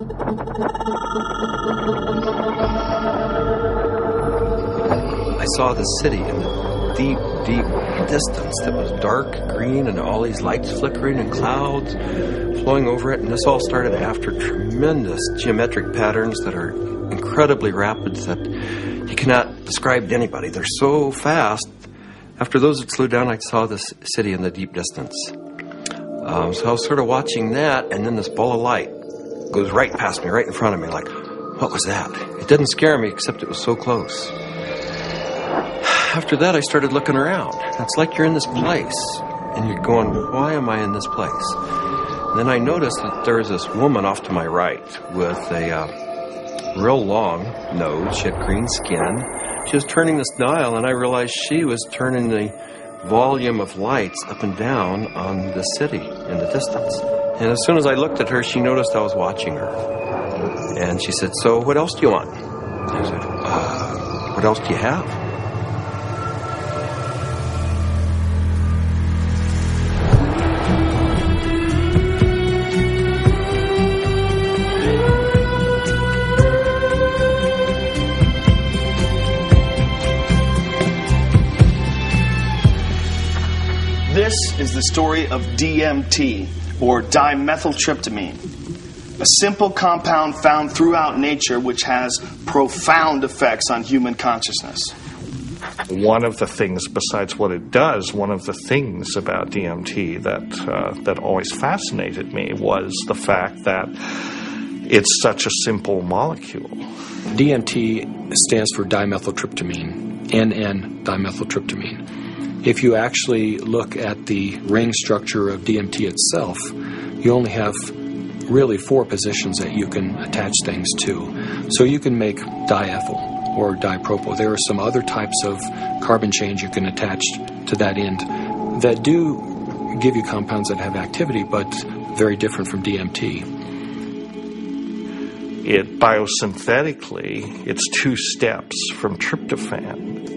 I saw the city in the deep, deep distance that was dark green and all these lights flickering and clouds flowing over it. And this all started after tremendous geometric patterns that are incredibly rapid that you cannot describe to anybody. They're so fast. After those had slowed down, I saw this city in the deep distance. So I was sort of watching that, and then this ball of light goes right past me, right in front of me, like, what was that? It didn't scare me, except it was so close. After that, I started looking around. It's like you're in this place, and you're going, why am I in this place? And then I noticed that there was this woman off to my right with a real long nose. She had green skin. She was turning this dial, and I realized she was turning the volume of lights up and down on the city in the distance. And as soon as I looked at her, she noticed I was watching her. And she said, so what else do you want? I said, what else do you have? This is the story of DMT, or dimetil-troptamin, a simple compound found throughout nature which has profound effects on human consciousness. One of the things, besides what it does, one of the things about DMT that always fascinated me was the fact that it's such a simple molecule. DMT stands for dimethyltryptamine, N-dimethyltryptamine. If you actually look at the ring structure of DMT itself, you only have really 4 positions that you can attach things to. So you can make diethyl or dipropyl. There are some other types of carbon chains you can attach to that end that do give you compounds that have activity, but very different from DMT. It biosynthetically, it's 2 steps from tryptophan.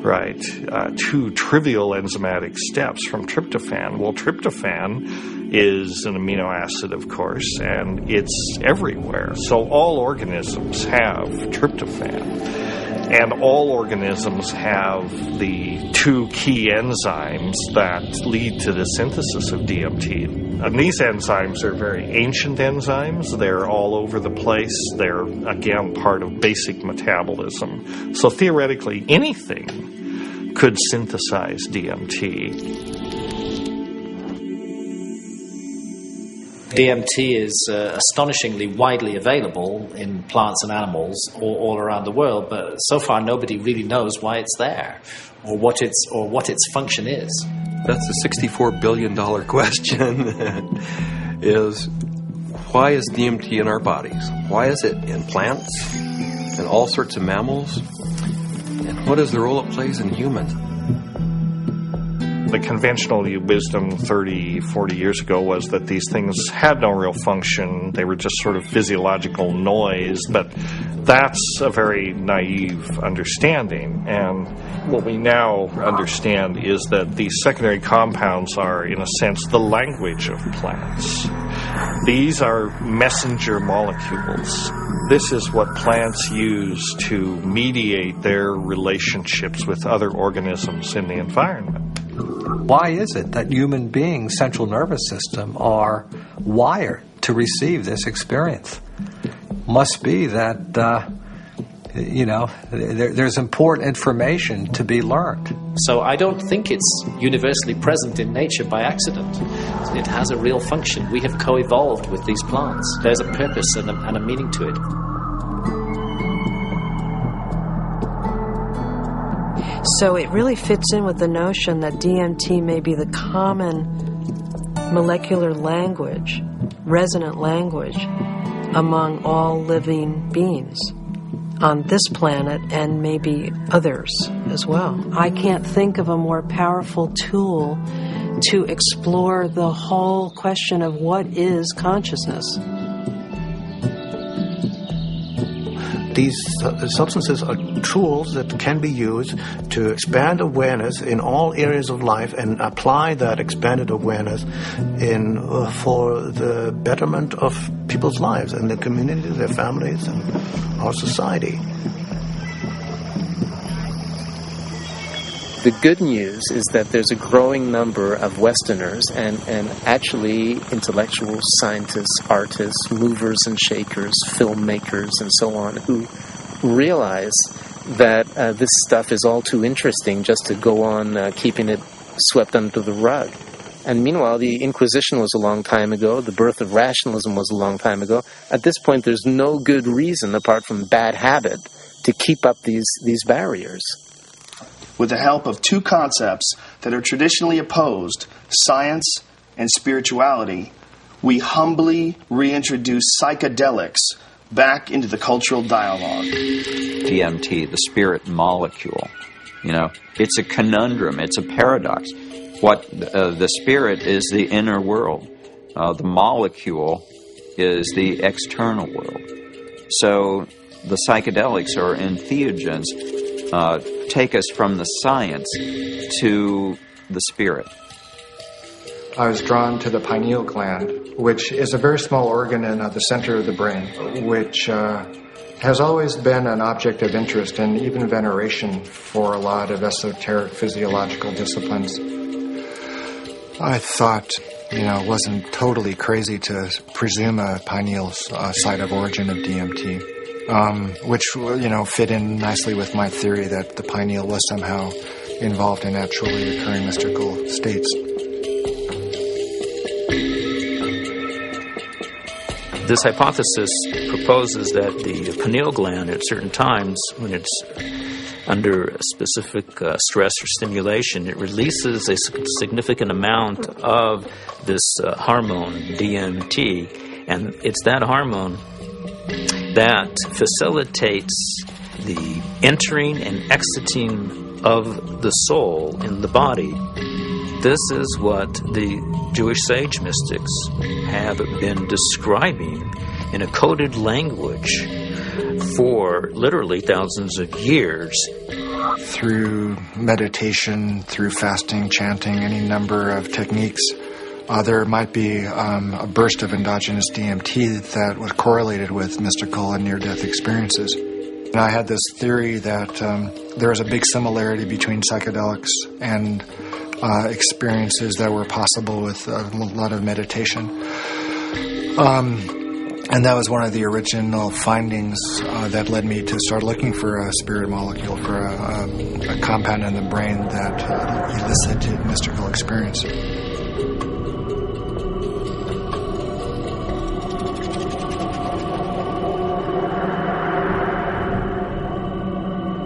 Right, 2 trivial enzymatic steps from tryptophan. Well, tryptophan is an amino acid, of course, and it's everywhere. So all organisms have tryptophan, and all organisms have the 2 key enzymes that lead to the synthesis of DMT. And these enzymes are very ancient enzymes. They're all over the place. They're, again, part of basic metabolism. So theoretically, anything could synthesize DMT. DMT is astonishingly widely available in plants and animals all around the world, but so far nobody really knows why it's there or what its function is. That's a $64 billion question. Is why is DMT in our bodies? Why is it in plants and all sorts of mammals? And what is the role it plays in humans? The conventional wisdom 30, 40 years ago was that these things had no real function. They were just sort of physiological noise, but that's a very naive understanding. And what we now understand is that these secondary compounds are, in a sense, the language of plants. These are messenger molecules. This is what plants use to mediate their relationships with other organisms in the environment. Why is it that human beings' central nervous system are wired to receive this experience? Must be that, there's important information to be learned. So I don't think it's universally present in nature by accident. It has a real function. We have co-evolved with these plants. There's a purpose and a meaning to it. So it really fits in with the notion that DMT may be the common molecular language, resonant language, among all living beings on this planet and maybe others as well. I can't think of a more powerful tool to explore the whole question of what is consciousness. These substances are tools that can be used to expand awareness in all areas of life and apply that expanded awareness for the betterment of people's lives and their communities, their families, and our society. The good news is that there's a growing number of Westerners and actually intellectuals, scientists, artists, movers and shakers, filmmakers, and so on, who realize that this stuff is all too interesting just to go on keeping it swept under the rug. And meanwhile, the Inquisition was a long time ago. The birth of rationalism was a long time ago. At this point, there's no good reason, apart from bad habit, to keep up these barriers. With the help of two concepts that are traditionally opposed, science and spirituality, we humbly reintroduce psychedelics back into the cultural dialogue. DMT, the spirit molecule, it's a conundrum, it's a paradox. What the spirit is the inner world. The molecule is the external world. So the psychedelics or entheogens take us from the science to the spirit. I was drawn to the pineal gland, which is a very small organ in the center of the brain, which has always been an object of interest and even veneration for a lot of esoteric physiological disciplines. I thought, it wasn't totally crazy to presume a pineal site of origin of DMT. Which, fit in nicely with my theory that the pineal was somehow involved in naturally occurring mystical states. This hypothesis proposes that the pineal gland at certain times, when it's under a specific stress or stimulation, it releases a significant amount of this hormone, DMT, and it's that hormone that facilitates the entering and exiting of the soul in the body. This is what the Jewish sage mystics have been describing in a coded language for literally thousands of years. Through meditation, through fasting, chanting, any number of techniques, there might be a burst of endogenous DMT that was correlated with mystical and near-death experiences. And I had this theory that there was a big similarity between psychedelics and experiences that were possible with a lot of meditation. And that was one of the original findings that led me to start looking for a spirit molecule, for a compound in the brain that elicited mystical experience.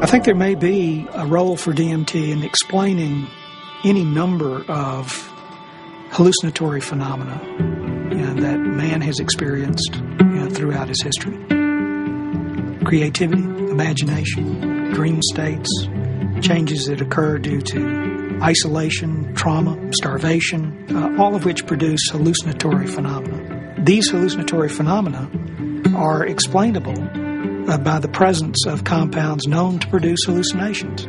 I think there may be a role for DMT in explaining any number of hallucinatory phenomena that man has experienced throughout his history. Creativity, imagination, dream states, changes that occur due to isolation, trauma, starvation, all of which produce hallucinatory phenomena. These hallucinatory phenomena are explainable by the presence of compounds known to produce hallucinations.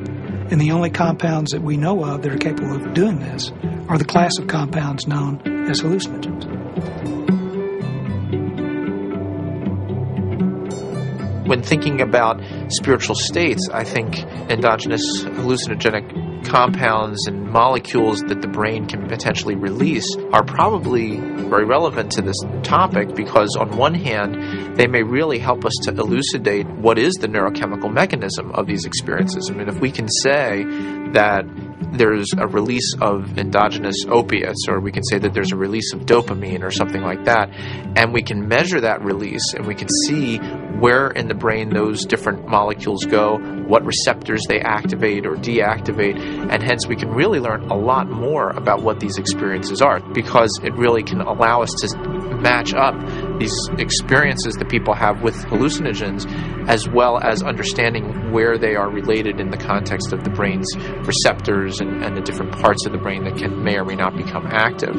And the only compounds that we know of that are capable of doing this are the class of compounds known as hallucinogens. When thinking about spiritual states, I think endogenous hallucinogenic compounds and molecules that the brain can potentially release are probably very relevant to this topic, because on one hand, they may really help us to elucidate what is the neurochemical mechanism of these experiences. I mean, if we can say that there's a release of endogenous opiates, or we can say that there's a release of dopamine or something like that, and we can measure that release and we can see where in the brain those different molecules go, what receptors they activate or deactivate, and hence we can really learn a lot more about what these experiences are, because it really can allow us to match up these experiences that people have with hallucinogens, as well as understanding where they are related in the context of the brain's receptors and the different parts of the brain that may or may not become active.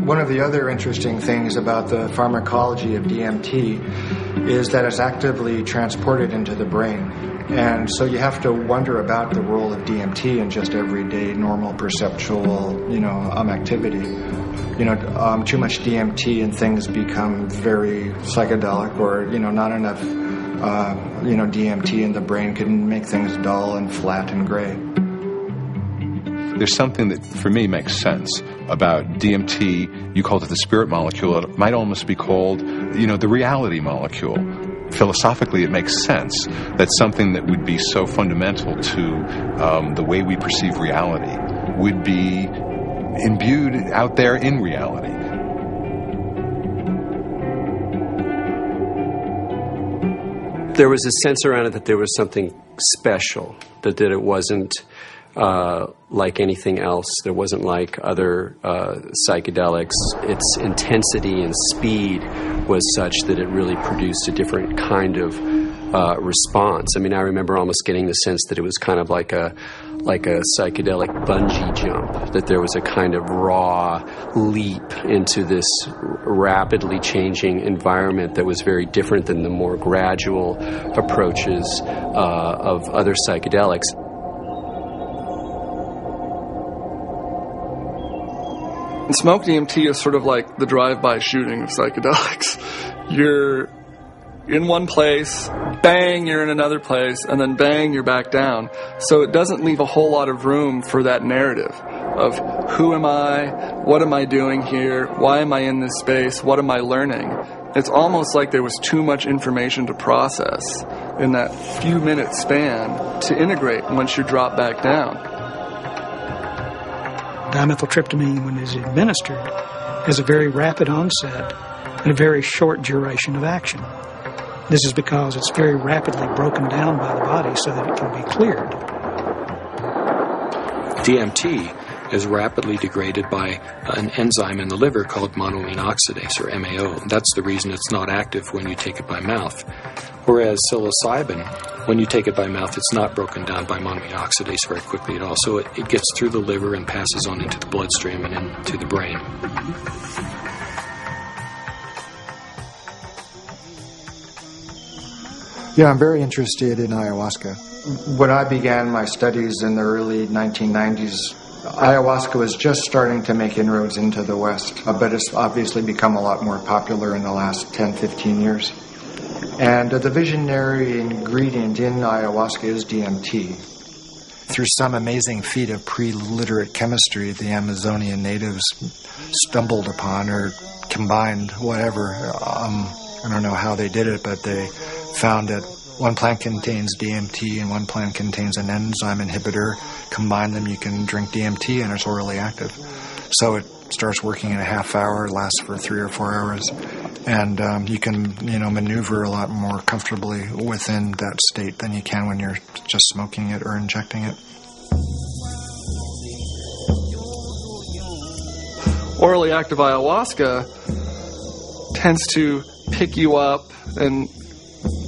One of the other interesting things about the pharmacology of DMT is that it's actively transported into the brain. And so you have to wonder about the role of DMT in just everyday, normal, perceptual, activity. Too much DMT and things become very psychedelic, or, not enough, DMT in the brain can make things dull and flat and gray. There's something that, for me, makes sense about DMT. You called it the spirit molecule. It might almost be called, the reality molecule. Philosophically, it makes sense that something that would be so fundamental to the way we perceive reality would be imbued out there in reality. There was a sense around it that there was something special, that it wasn't like anything else. There wasn't like other psychedelics. Its intensity and speed was such that it really produced a different kind of response. I mean, I remember almost getting the sense that it was kind of like a psychedelic bungee jump, that there was a kind of raw leap into this rapidly changing environment that was very different than the more gradual approaches of other psychedelics. And smoke DMT is sort of like the drive-by shooting of psychedelics. You're in one place, bang, you're in another place, and then bang, you're back down. So it doesn't leave a whole lot of room for that narrative of who am I, what am I doing here, why am I in this space, what am I learning. It's almost like there was too much information to process in that few minute span to integrate once you drop back down. Dimetil-troptamin, when it's administered, has a very rapid onset and a very short duration of action. This is because it's very rapidly broken down by the body so that it can be cleared. DMT is rapidly degraded by an enzyme in the liver called monoamine oxidase, or MAO. That's the reason it's not active when you take it by mouth. Whereas psilocybin, when you take it by mouth, it's not broken down by monoamine oxidase very quickly at all. So it gets through the liver and passes on into the bloodstream and into the brain. Yeah, I'm very interested in ayahuasca. When I began my studies in the early 1990s, ayahuasca was just starting to make inroads into the West, but it's obviously become a lot more popular in the last 10, 15 years. And the visionary ingredient in ayahuasca is DMT. Through some amazing feat of pre-literate chemistry, the Amazonian natives stumbled upon or combined whatever. I don't know how they did it, but they found that one plant contains DMT and one plant contains an enzyme inhibitor. Combine them, you can drink DMT and it's orally active. So it starts working in a half hour, lasts for 3 or 4 hours, and you can maneuver a lot more comfortably within that state than you can when you're just smoking it or injecting it. Orally active ayahuasca tends to pick you up and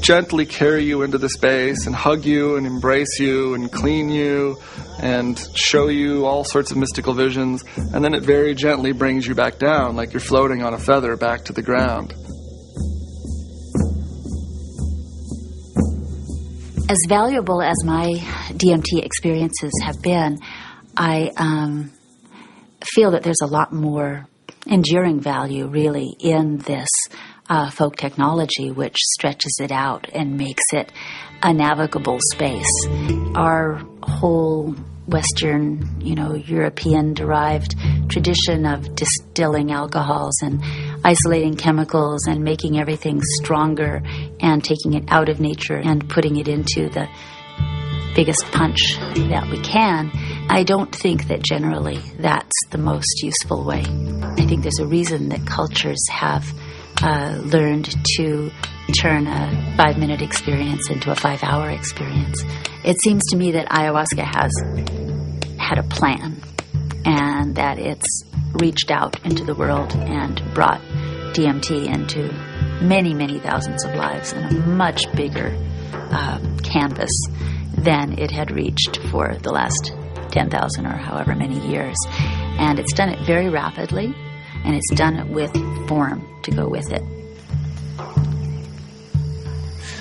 gently carry you into the space and hug you and embrace you and clean you and show you all sorts of mystical visions, and then it very gently brings you back down like you're floating on a feather back to the ground. As valuable as my DMT experiences have been, I feel that there's a lot more enduring value really in this folk technology, which stretches it out and makes it a navigable space. Our whole Western, European-derived tradition of distilling alcohols and isolating chemicals and making everything stronger and taking it out of nature and putting it into the biggest punch that we can, I don't think that generally that's the most useful way. I think there's a reason that cultures have learned to turn a 5-minute experience into a 5-hour experience. It seems to me that ayahuasca has had a plan and that it's reached out into the world and brought DMT into many, many thousands of lives in a much bigger canvas than it had reached for the last 10,000 or however many years. And it's done it very rapidly, and it's done it with form to go with it.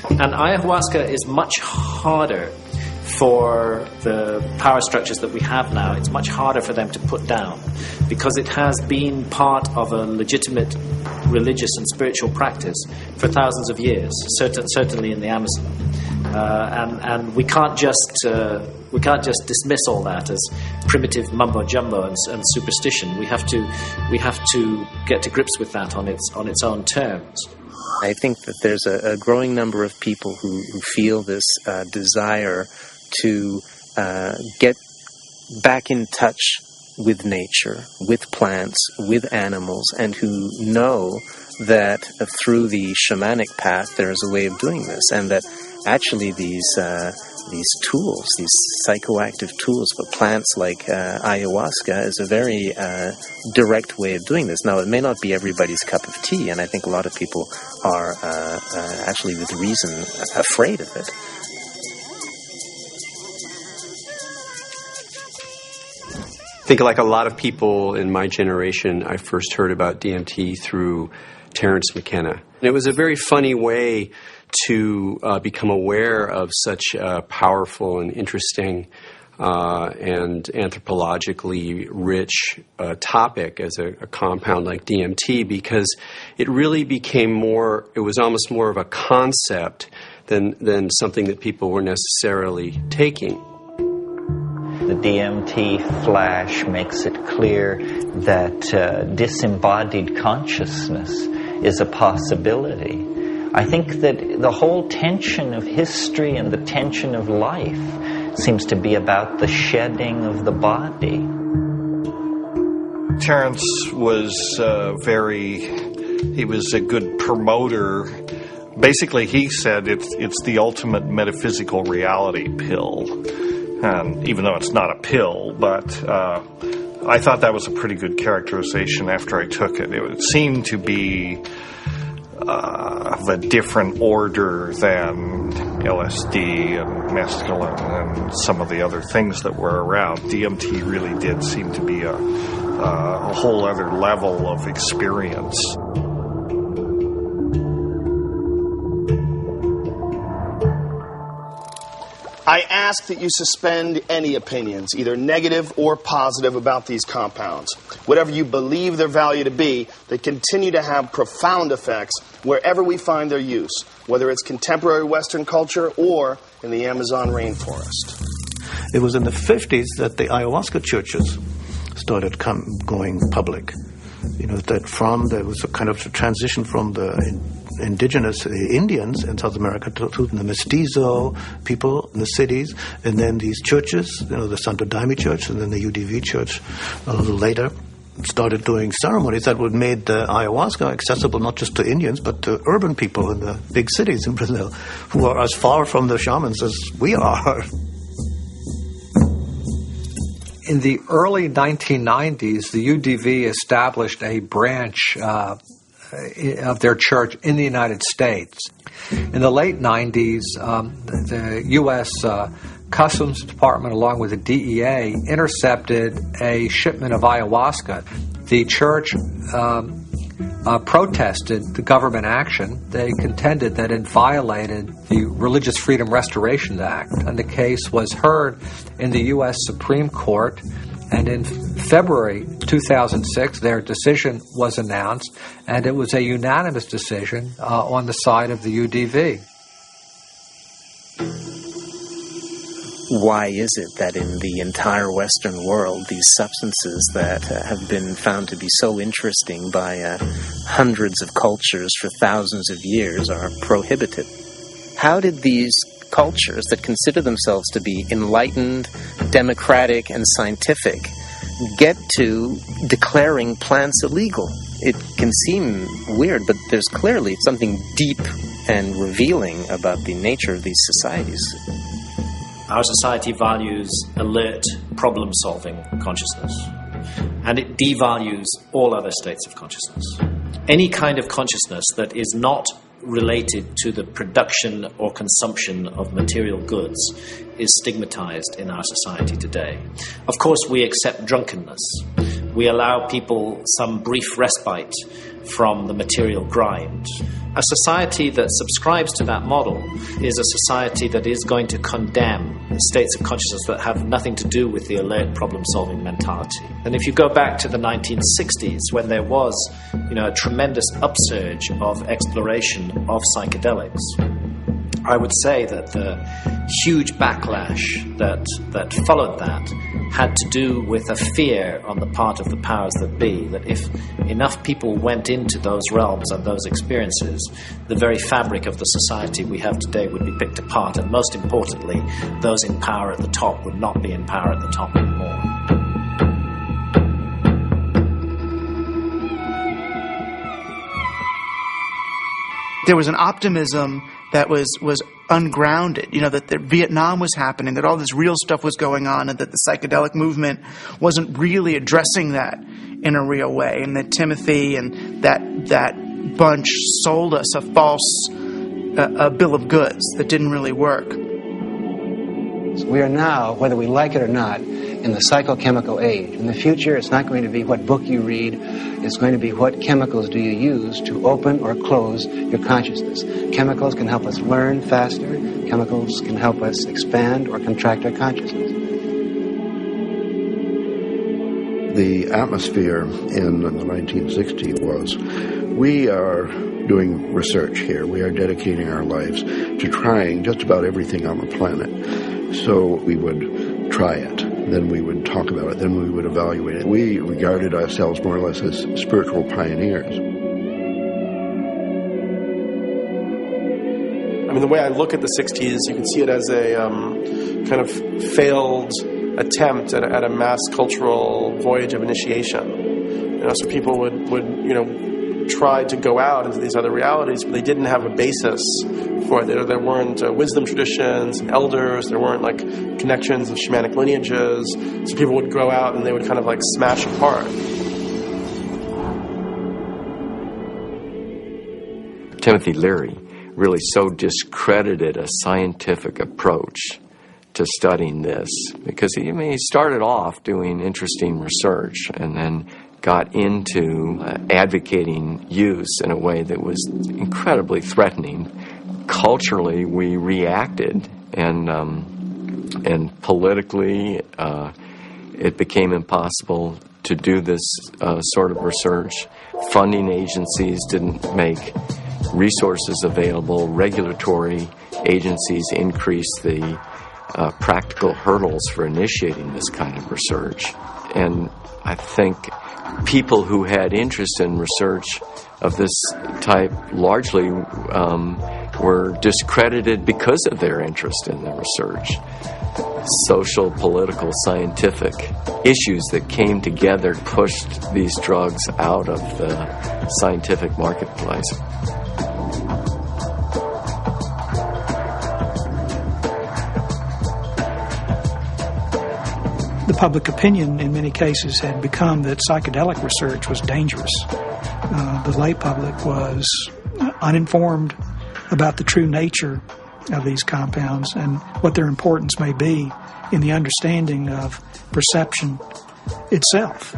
And ayahuasca is much harder for the power structures that we have now. It's much harder for them to put down because it has been part of a legitimate religious and spiritual practice for thousands of years, certainly in the Amazon. And we can't just dismiss all that as primitive mumbo jumbo and superstition. We have to get to grips with that on its own terms. I think that there's a growing number of people who feel this desire to get back in touch with nature, with plants, with animals, and who know that through the shamanic path there is a way of doing this, and that actually these tools, these psychoactive tools for plants like ayahuasca is a very direct way of doing this. Now, it may not be everybody's cup of tea, and I think a lot of people are actually with reason afraid of it. I think like a lot of people in my generation, I first heard about DMT through Terence McKenna. And it was a very funny way to become aware of such a powerful and interesting and anthropologically rich topic as a compound like DMT, because it really became it was almost more of a concept than something that people were necessarily taking. The DMT flash makes it clear that disembodied consciousness is a possibility. I think that the whole tension of history and the tension of life seems to be about the shedding of the body. Terence was he was a good promoter. Basically, he said it's the ultimate metaphysical reality pill. And even though it's not a pill, but I thought that was a pretty good characterization after I took it. It seemed to be of a different order than LSD and mescaline and some of the other things that were around. DMT really did seem to be a whole other level of experience. I ask that you suspend any opinions, either negative or positive, about these compounds. Whatever you believe their value to be, they continue to have profound effects wherever we find their use, whether it's contemporary Western culture or in the Amazon rainforest. It was in the 50s that the ayahuasca churches started going public. You know, that there was a kind of a transition from the indigenous Indians in South America to the mestizo people in the cities, and then these churches, you know, the Santo Daime Church and then the UDV Church a little later, started doing ceremonies that would made the ayahuasca accessible not just to Indians but to urban people in the big cities in Brazil, who are as far from the shamans as we are. In the early 1990s, the UDV established a branch of their church in the United States. In the late 90s, the U.S. Customs Department, along with the DEA, intercepted a shipment of ayahuasca. The church protested the government action. They contended that it violated the Religious Freedom Restoration Act, and the case was heard in the U.S. Supreme Court. And in February 2006, their decision was announced, and it was a unanimous decision on the side of the UDV. Why is it that in the entire Western world, these substances that have been found to be so interesting by hundreds of cultures for thousands of years are prohibited? How did these cultures that consider themselves to be enlightened, democratic, and scientific get to declaring plants illegal? It can seem weird, but there's clearly something deep and revealing about the nature of these societies. Our society values alert, problem-solving consciousness, and it devalues all other states of consciousness. Any kind of consciousness that is not related to the production or consumption of material goods is stigmatized in our society today. Of course, we accept drunkenness, We allow people some brief respite from the material grind. A society that subscribes to that model is a society that is going to condemn states of consciousness that have nothing to do with the alert problem-solving mentality. And if you go back to the 1960s, when there was, a tremendous upsurge of exploration of psychedelics, I would say that the huge backlash that followed that had to do with a fear on the part of the powers that be, that if enough people went into those realms and those experiences, the very fabric of the society we have today would be picked apart, and most importantly, those in power at the top would not be in power at the top anymore. There was an optimism that was ungrounded, that Vietnam was happening, that all this real stuff was going on, and that the psychedelic movement wasn't really addressing that in a real way, and that Timothy and that bunch sold us a false a bill of goods that didn't really work. So we are now, whether we like it or not, in the psychochemical age. In the future, it's not going to be what book you read. It's going to be what chemicals do you use to open or close your consciousness. Chemicals can help us learn faster. Chemicals can help us expand or contract our consciousness. The atmosphere in the 1960s was, we are doing research here. We are dedicating our lives to trying just about everything on the planet. So we would try it, then we would talk about it, then we would evaluate it. We regarded ourselves more or less as spiritual pioneers. I mean, the way I look at the 60s, you can see it as a kind of failed attempt at a mass cultural voyage of initiation. So people would try to go out into these other realities, but they didn't have a basis for it. There weren't wisdom traditions and elders. There weren't connections of shamanic lineages. So people would go out and they would kind of smash apart. Timothy Leary really so discredited a scientific approach to studying this, because he started off doing interesting research and then got into advocating use in a way that was incredibly threatening. Culturally, we reacted, and politically, it became impossible to do this sort of research. Funding agencies didn't make resources available. Regulatory agencies increased the practical hurdles for initiating this kind of research. And I think people who had interest in research of this type largely were discredited because of their interest in the research. Social, political, scientific issues that came together pushed these drugs out of the scientific marketplace. The public opinion in many cases had become that psychedelic research was dangerous. The lay public was uninformed about the true nature of these compounds and what their importance may be in the understanding of perception itself.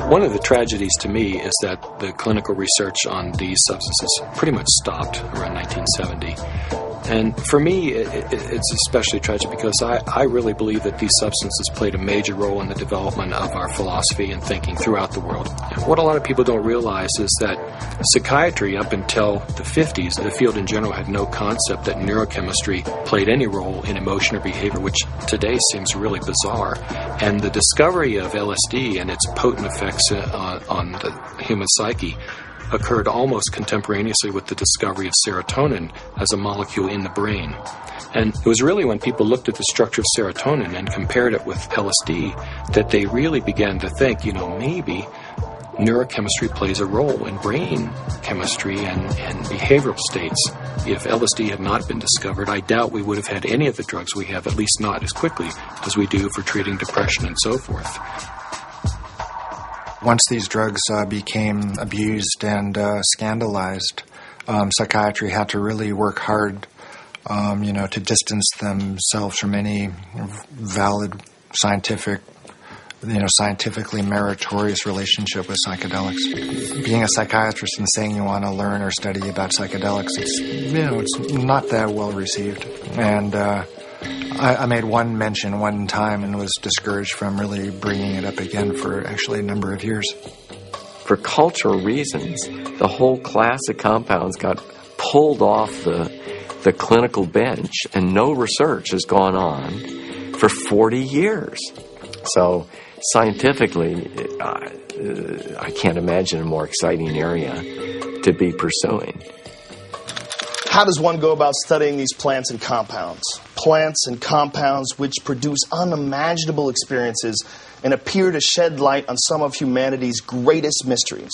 One of the tragedies to me is that the clinical research on these substances pretty much stopped around 1970. And for me, it's especially tragic because I really believe that these substances played a major role in the development of our philosophy and thinking throughout the world. What a lot of people don't realize is that psychiatry, up until the 50s, the field in general had no concept that neurochemistry played any role in emotion or behavior, which today seems really bizarre. And the discovery of LSD and its potent effects on the human psyche occurred almost contemporaneously with the discovery of serotonin as a molecule in the brain. And it was really when people looked at the structure of serotonin and compared it with LSD that they really began to think, maybe neurochemistry plays a role in brain chemistry and behavioral states. If LSD had not been discovered, I doubt we would have had any of the drugs we have, at least not as quickly as we do for treating depression and so forth. Once these drugs became abused and scandalized, psychiatry had to really work hard, to distance themselves from any valid scientific scientifically meritorious relationship with psychedelics. Being a psychiatrist and saying you want to learn or study about psychedelics, it's not that well received. And I made one mention one time and was discouraged from really bringing it up again for actually a number of years. For cultural reasons, the whole class of compounds got pulled off the clinical bench, and no research has gone on for 40 years. So scientifically, I can't imagine a more exciting area to be pursuing. How does one go about studying these plants and compounds? Plants and compounds which produce unimaginable experiences and appear to shed light on some of humanity's greatest mysteries.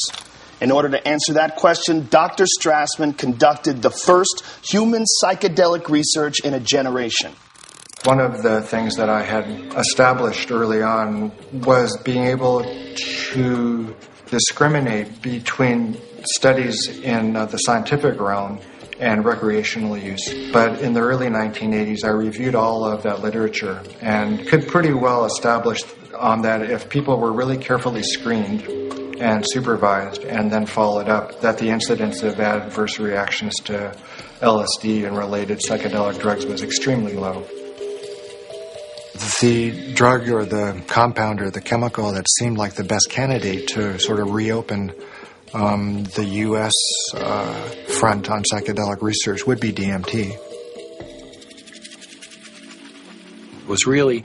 In order to answer that question, Dr. Strassman conducted the first human psychedelic research in a generation. One of the things that I had established early on was being able to discriminate between studies in the scientific realm and recreational use. But in the early 1980s, I reviewed all of that literature and could pretty well establish on that if people were really carefully screened and supervised and then followed up, that the incidence of adverse reactions to LSD and related psychedelic drugs was extremely low. The drug or the compound or the chemical that seemed like the best candidate to sort of reopen the U.S. Front on psychedelic research would be DMT. It was really,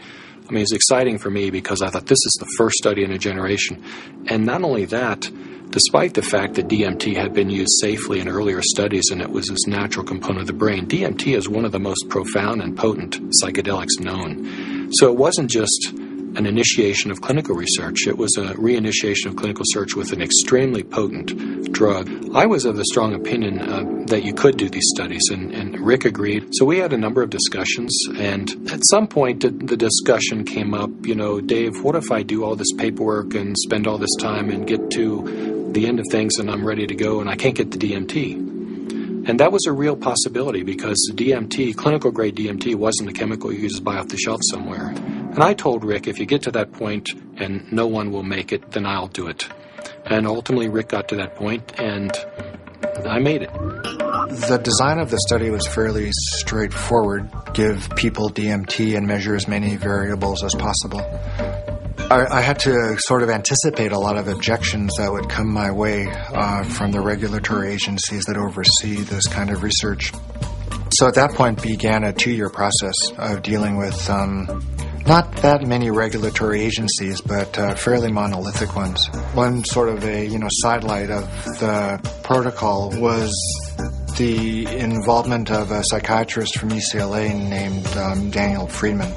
it's exciting for me because I thought this is the first study in a generation. And not only that, despite the fact that DMT had been used safely in earlier studies and it was this natural component of the brain, DMT is one of the most profound and potent psychedelics known. So it wasn't just an initiation of clinical research. It was a reinitiation of clinical research with an extremely potent drug. I was of the strong opinion that you could do these studies, and Rick agreed. So we had a number of discussions, and at some point the discussion came up, Dave, what if I do all this paperwork and spend all this time and get to the end of things and I'm ready to go and I can't get the DMT? And that was a real possibility because DMT, clinical grade DMT, wasn't a chemical you just buy off the shelf somewhere. And I told Rick, if you get to that point and no one will make it, then I'll do it. And ultimately Rick got to that point and I made it. The design of the study was fairly straightforward. Give people DMT and measure as many variables as possible. I had to sort of anticipate a lot of objections that would come my way from the regulatory agencies that oversee this kind of research. So at that point began a 2-year process of dealing with not that many regulatory agencies, but fairly monolithic ones. One sort of a sidelight of the protocol was the involvement of a psychiatrist from UCLA named Daniel Friedman.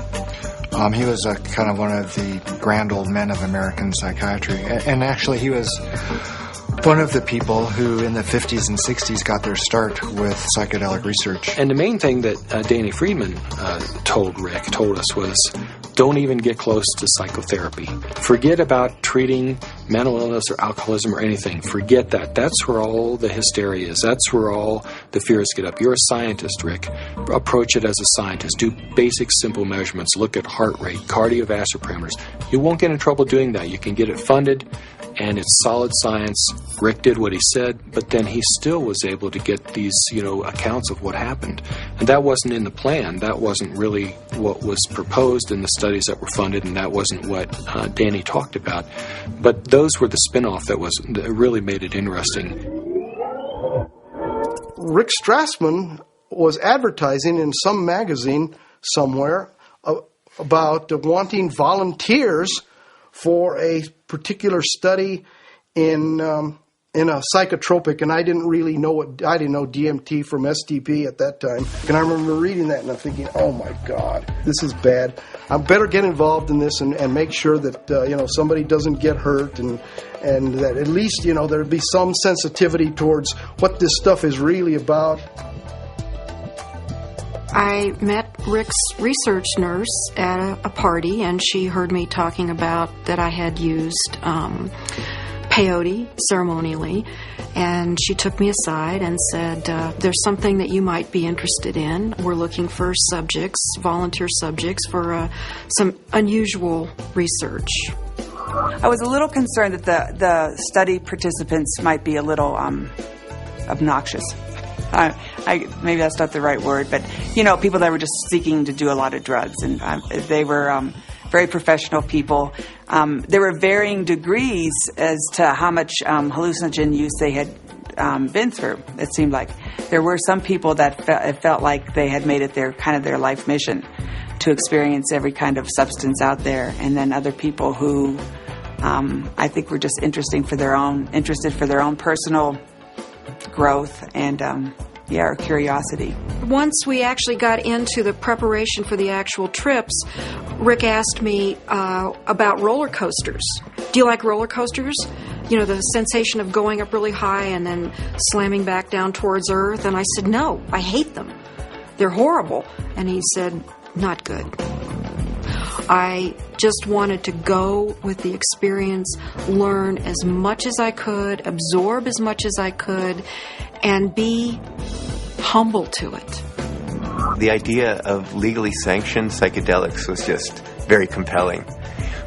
He was kind of one of the grand old men of American psychiatry. And actually, he was one of the people who in the 50s and 60s got their start with psychedelic research. And the main thing that Danny Friedman told us was, don't even get close to psychotherapy. Forget about treating mental illness or alcoholism or anything. Forget that. That's where all the hysteria is. That's where all the fears get up. You're a scientist, Rick. Approach it as a scientist. Do basic, simple measurements. Look at heart rate, cardiovascular parameters. You won't get in trouble doing that. You can get it funded, and it's solid science. Rick did what he said, but then he still was able to get these, accounts of what happened. And that wasn't in the plan. That wasn't really what was proposed in the studies that were funded, and that wasn't what Danny talked about. But those were the spin-off that really made it interesting. Rick Strassman was advertising in some magazine somewhere about wanting volunteers for a particular study in a psychotropic, and I didn't really know I didn't know DMT from STP at that time. And I remember reading that and I'm thinking, oh my God, this is bad. I better get involved in this and make sure that somebody doesn't get hurt and that at least there'd be some sensitivity towards what this stuff is really about. I met Rick's research nurse at a party, and she heard me talking about that I had used peyote ceremonially, and she took me aside and said, there's something that you might be interested in. We're looking for subjects, volunteer subjects, for some unusual research. I was a little concerned that the study participants might be a little obnoxious. Maybe that's not the right word, but, people that were just seeking to do a lot of drugs, and they were very professional people. There were varying degrees as to how much hallucinogen use they had been through. It seemed like there were some people that felt like they had made it their life mission to experience every kind of substance out there, and then other people who I think were just interested for their own personal growth and or curiosity. Once we actually got into the preparation for the actual trips, Rick asked me about roller coasters. Do you like roller coasters? The sensation of going up really high and then slamming back down towards Earth. And I said, no, I hate them. They're horrible. And he said, not good. I just wanted to go with the experience, learn as much as I could, absorb as much as I could, and be humble to it. The idea of legally sanctioned psychedelics was just very compelling.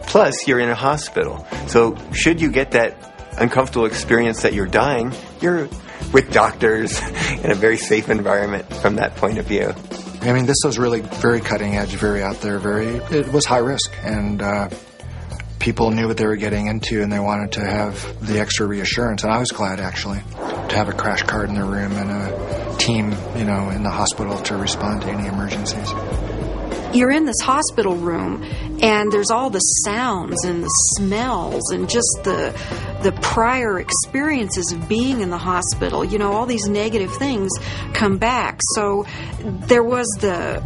Plus, you're in a hospital. So should you get that uncomfortable experience that you're dying, you're with doctors in a very safe environment from that point of view. I mean, this was really very cutting edge, very out there, it was high risk, and people knew what they were getting into, and they wanted to have the extra reassurance, and I was glad, actually, to have a crash cart in the room and a team, in the hospital to respond to any emergencies. You're in this hospital room, and there's all the sounds and the smells and just the prior experiences of being in the hospital. All these negative things come back. So there was the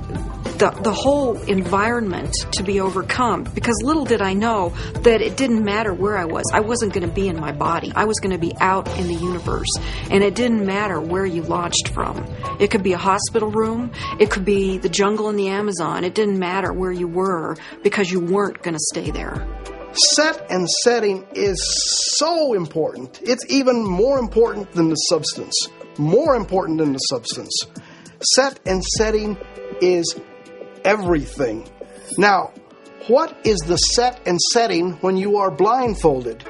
whole environment to be overcome, because little did I know that it didn't matter where I was. I wasn't going to be in my body. I was going to be out in the universe, and it didn't matter where you launched from. It could be a hospital room. It could be the jungle in the Amazon. It didn't matter where you were, because you weren't going to stay there. Set and setting is so important. It's even more important than the substance. More important than the substance. Set and setting is everything. Now, what is the set and setting when you are blindfolded?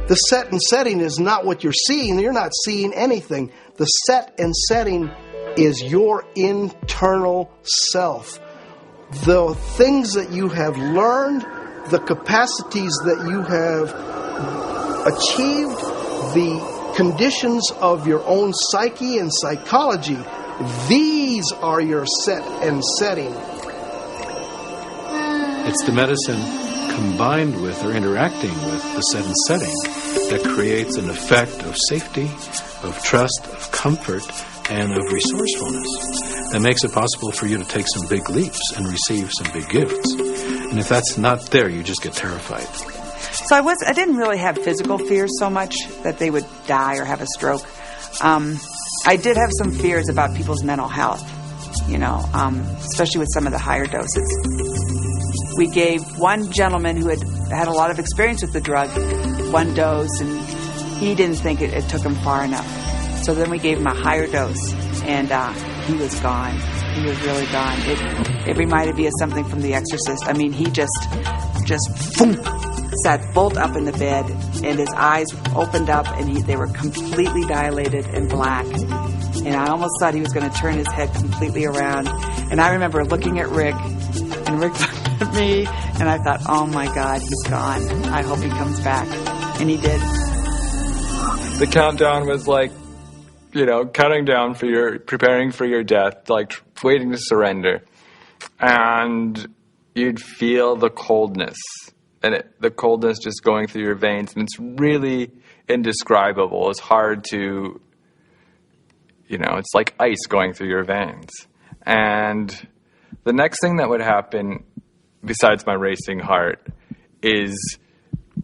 The set and setting is not what you're seeing. You're not seeing anything. The set and setting is your internal self. The things that you have learned, the capacities that you have achieved, the conditions of your own psyche and psychology, these are your set and setting. It's the medicine combined with or interacting with the set and setting that creates an effect of safety, of trust, of comfort, and of resourcefulness that makes it possible for you to take some big leaps and receive some big gifts. And if that's not there, you just get terrified. So I didn't really have physical fears so much that they would die or have a stroke. I did have some fears about people's mental health, especially with some of the higher doses. We gave one gentleman who had a lot of experience with the drug one dose, and he didn't think it took him far enough. So then we gave him a higher dose, and he was gone. He was really gone. It reminded me of something from The Exorcist. I mean, he just boom, sat bolt up in the bed, and his eyes opened up, and they were completely dilated and black. And I almost thought he was going to turn his head completely around. And I remember looking at Rick, and Rick looked at me, and I thought, oh my God, he's gone. I hope he comes back. And he did. The countdown was like, counting down preparing for your death, like waiting to surrender. And you'd feel the coldness, and the coldness just going through your veins, and it's really indescribable. It's hard to, it's like ice going through your veins. And the next thing that would happen, besides my racing heart, is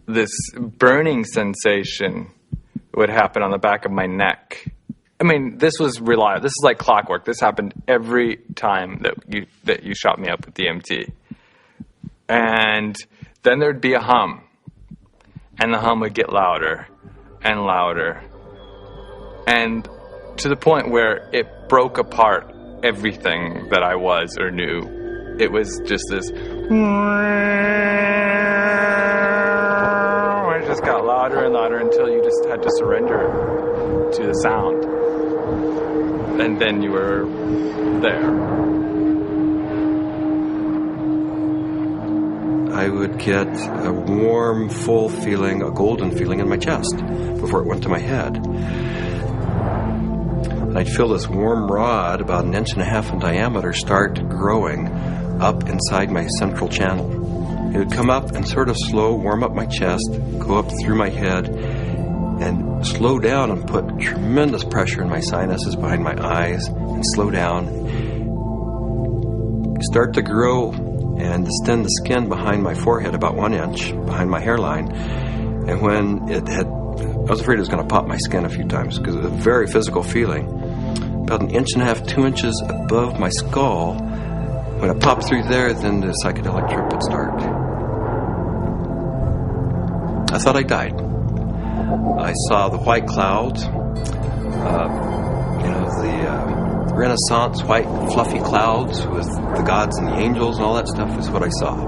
this burning sensation would happen on the back of my neck. I mean, this was reliable. This is like clockwork. This happened every time that you shot me up with DMT. And then there'd be a hum. and the hum would get louder and louder, and to the point where it broke apart everything that I was or knew. It was just this, it just got louder and louder until you just had to surrender to the sound, and then you were there. I would get a warm, full feeling, a golden feeling in my chest before it went to my head. And I'd feel this warm rod about 1.5 inches in diameter start growing up inside my central channel. It would come up and sort of slow, warm up my chest, go up through my head, and slow down and put tremendous pressure in my sinuses behind my eyes, and slow down, start to grow and distend the skin behind my forehead about 1 inch behind my hairline. And when it had, I was afraid it was going to pop my skin a few times because it was a very physical feeling. About 1.5 inches, 2 inches above my skull, when it popped through there, then the psychedelic trip would start. I thought I died. I saw the white clouds, the Renaissance white fluffy clouds with the gods and the angels and all that stuff is what I saw.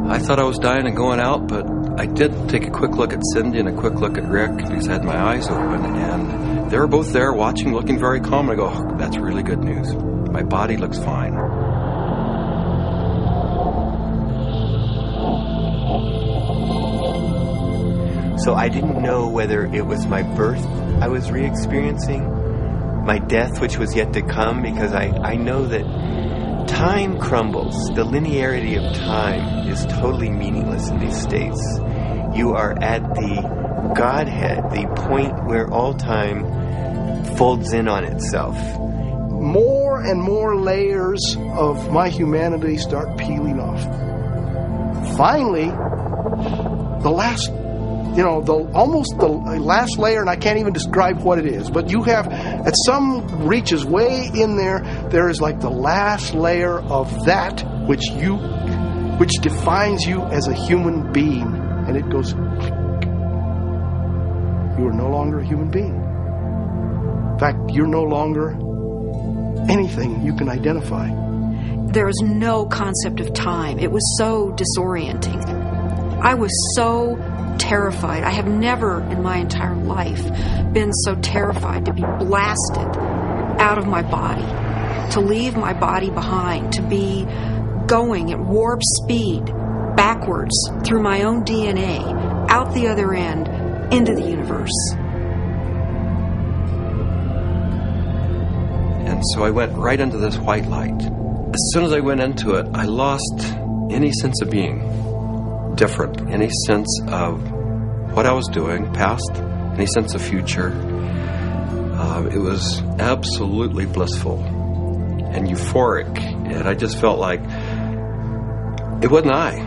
I thought I was dying and going out, but I did take a quick look at Cindy and a quick look at Rick because I had my eyes open, and they were both there watching, looking very calm. And I go, oh, that's really good news. My body looks fine. So I didn't know whether it was my birth I was re-experiencing, my death which was yet to come, because I know that time crumbles. The linearity of time is totally meaningless in these states. You are at the Godhead, the point where all time folds in on itself. More and more layers of my humanity start peeling off. Finally, the last layer, and I can't even describe what it is, but you have, at some reaches way in there is like the last layer of that which defines you as a human being, and it goes click. You are no longer a human being. In fact, you're no longer anything you can identify. There was no concept of time. It was so disorienting. I was so terrified. I have never in my entire life been so terrified to be blasted out of my body, to leave my body behind, to be going at warp speed backwards through my own DNA, out the other end, into the universe. And so I went right into this white light. As soon as I went into it, I lost any sense of being different, any sense of what I was doing, past, any sense of future. It was absolutely blissful and euphoric, and I just felt like it wasn't I.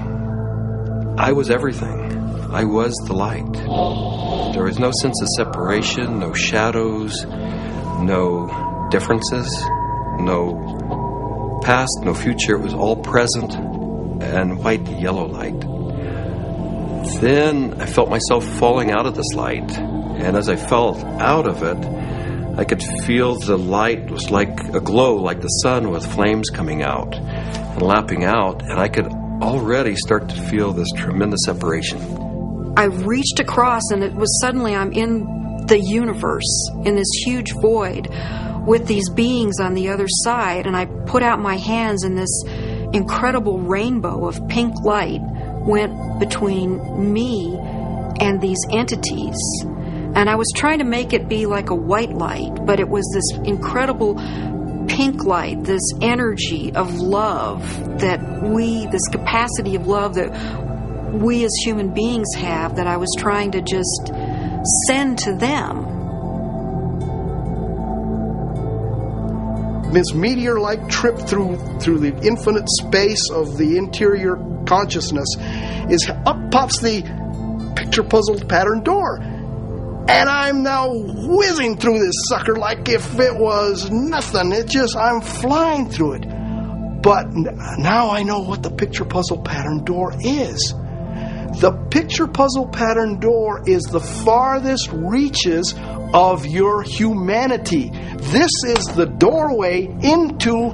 I was everything. I was the light. There was no sense of separation, no shadows, no differences, no past, no future. It was all present and white yellow light. Then I felt myself falling out of this light, and as I fell out of it, I could feel the light was like a glow, like the sun with flames coming out and lapping out, and I could already start to feel this tremendous separation. I reached across, and it was suddenly I'm in the universe, in this huge void, with these beings on the other side, and I put out my hands, and this incredible rainbow of pink light went between me and these entities. And I was trying to make it be like a white light, but it was this incredible pink light, this energy of love this capacity of love that we as human beings have, that I was trying to just send to them. This meteor-like trip through the infinite space of the interior consciousness is up pops the picture puzzle pattern door. And I'm now whizzing through this sucker like if it was nothing. I'm flying through it. But now I know what the picture puzzle pattern door is. The picture puzzle pattern door is the farthest reaches of your humanity. This is the doorway into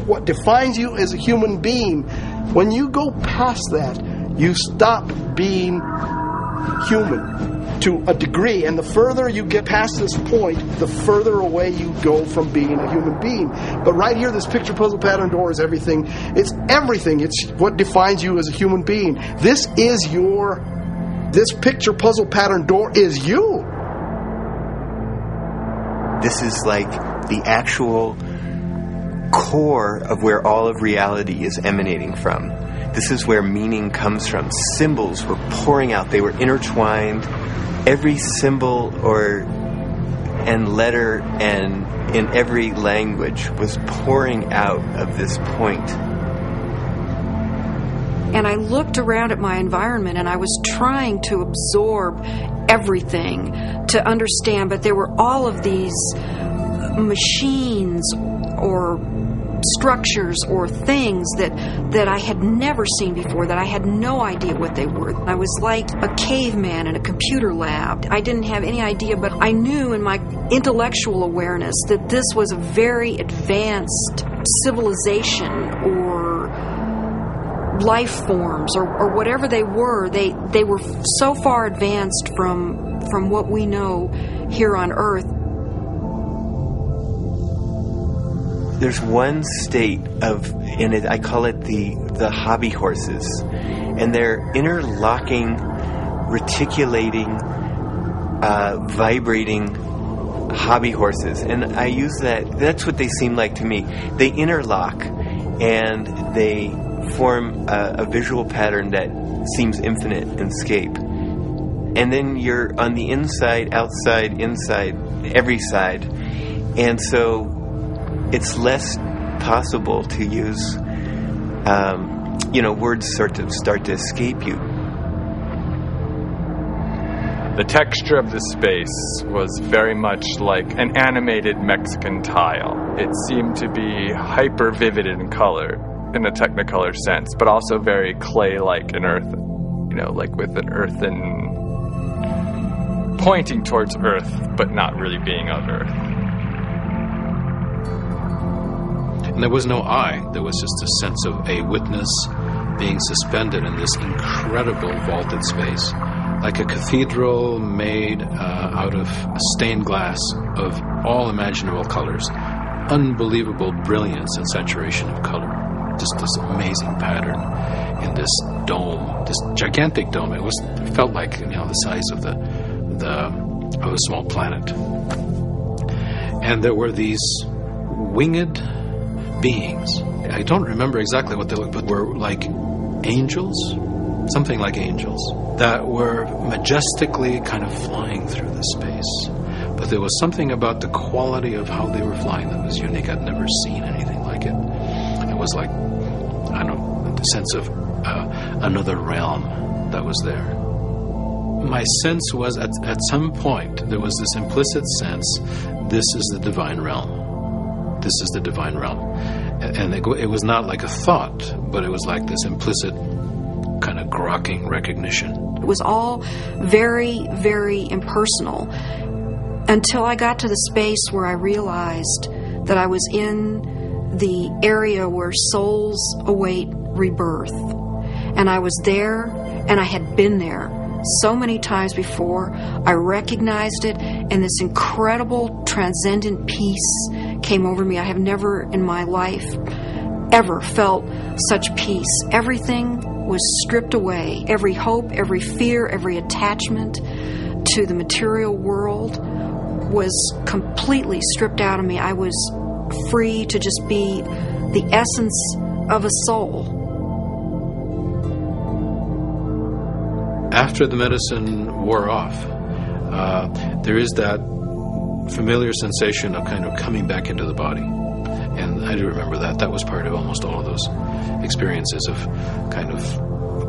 what defines you as a human being. When you go past that, you stop being human to a degree, and the further you get past this point, the further away you go from being a human being. But right here, this picture puzzle pattern door is everything. It's everything. It's what defines you as a human being. This picture puzzle pattern door is you. This is like the actual core of where all of reality is emanating from. This is where meaning comes from. Symbols were pouring out. They were intertwined. Every symbol and letter and in every language was pouring out of this point. And I looked around at my environment and I was trying to absorb everything, to understand, but there were all of these machines or structures or things that I had never seen before, that I had no idea what they were. I was like a caveman in a computer lab. I didn't have any idea, but I knew in my intellectual awareness that this was a very advanced civilization or life forms or whatever they were. They were so far advanced from what we know here on Earth. There's one state in it, I call it the hobby horses, and they're interlocking, reticulating, vibrating hobby horses, and I use that's what they seem like to me. They interlock, and they form a visual pattern that seems infinite in scope. And then you're on the inside, outside, inside, every side, and so it's less possible to use, words start to escape you. The texture of the space was very much like an animated Mexican tile. It seemed to be hyper vivid in color, in a Technicolor sense, but also very clay-like and earthen. Like with an earthen pointing towards earth, but not really being of earth. And there was no I. There was just a sense of a witness being suspended in this incredible vaulted space, like a cathedral made out of stained glass of all imaginable colors. Unbelievable brilliance and saturation of color. Just this amazing pattern in this dome, this gigantic dome. It felt like the size of a small planet. And there were these winged beings. I don't remember exactly what they looked, but were like angels, something like angels, that were majestically kind of flying through the space. But there was something about the quality of how they were flying that was unique. I'd never seen anything like it. It was like, I don't know, the sense of another realm that was there. My sense was at some point there was this implicit sense, this is the divine realm. This is the divine realm. And it was not like a thought, but it was like this implicit kind of grokking recognition. It was all very, very impersonal until I got to the space where I realized that I was in the area where souls await rebirth. And I was there, and I had been there so many times before. I recognized it, and this incredible transcendent peace came over me. I have never in my life ever felt such peace. Everything was stripped away. Every hope, every fear, every attachment to the material world was completely stripped out of me. I was free to just be the essence of a soul. After the medicine wore off, there is that familiar sensation of kind of coming back into the body. And I do remember that. That was part of almost all of those experiences of kind of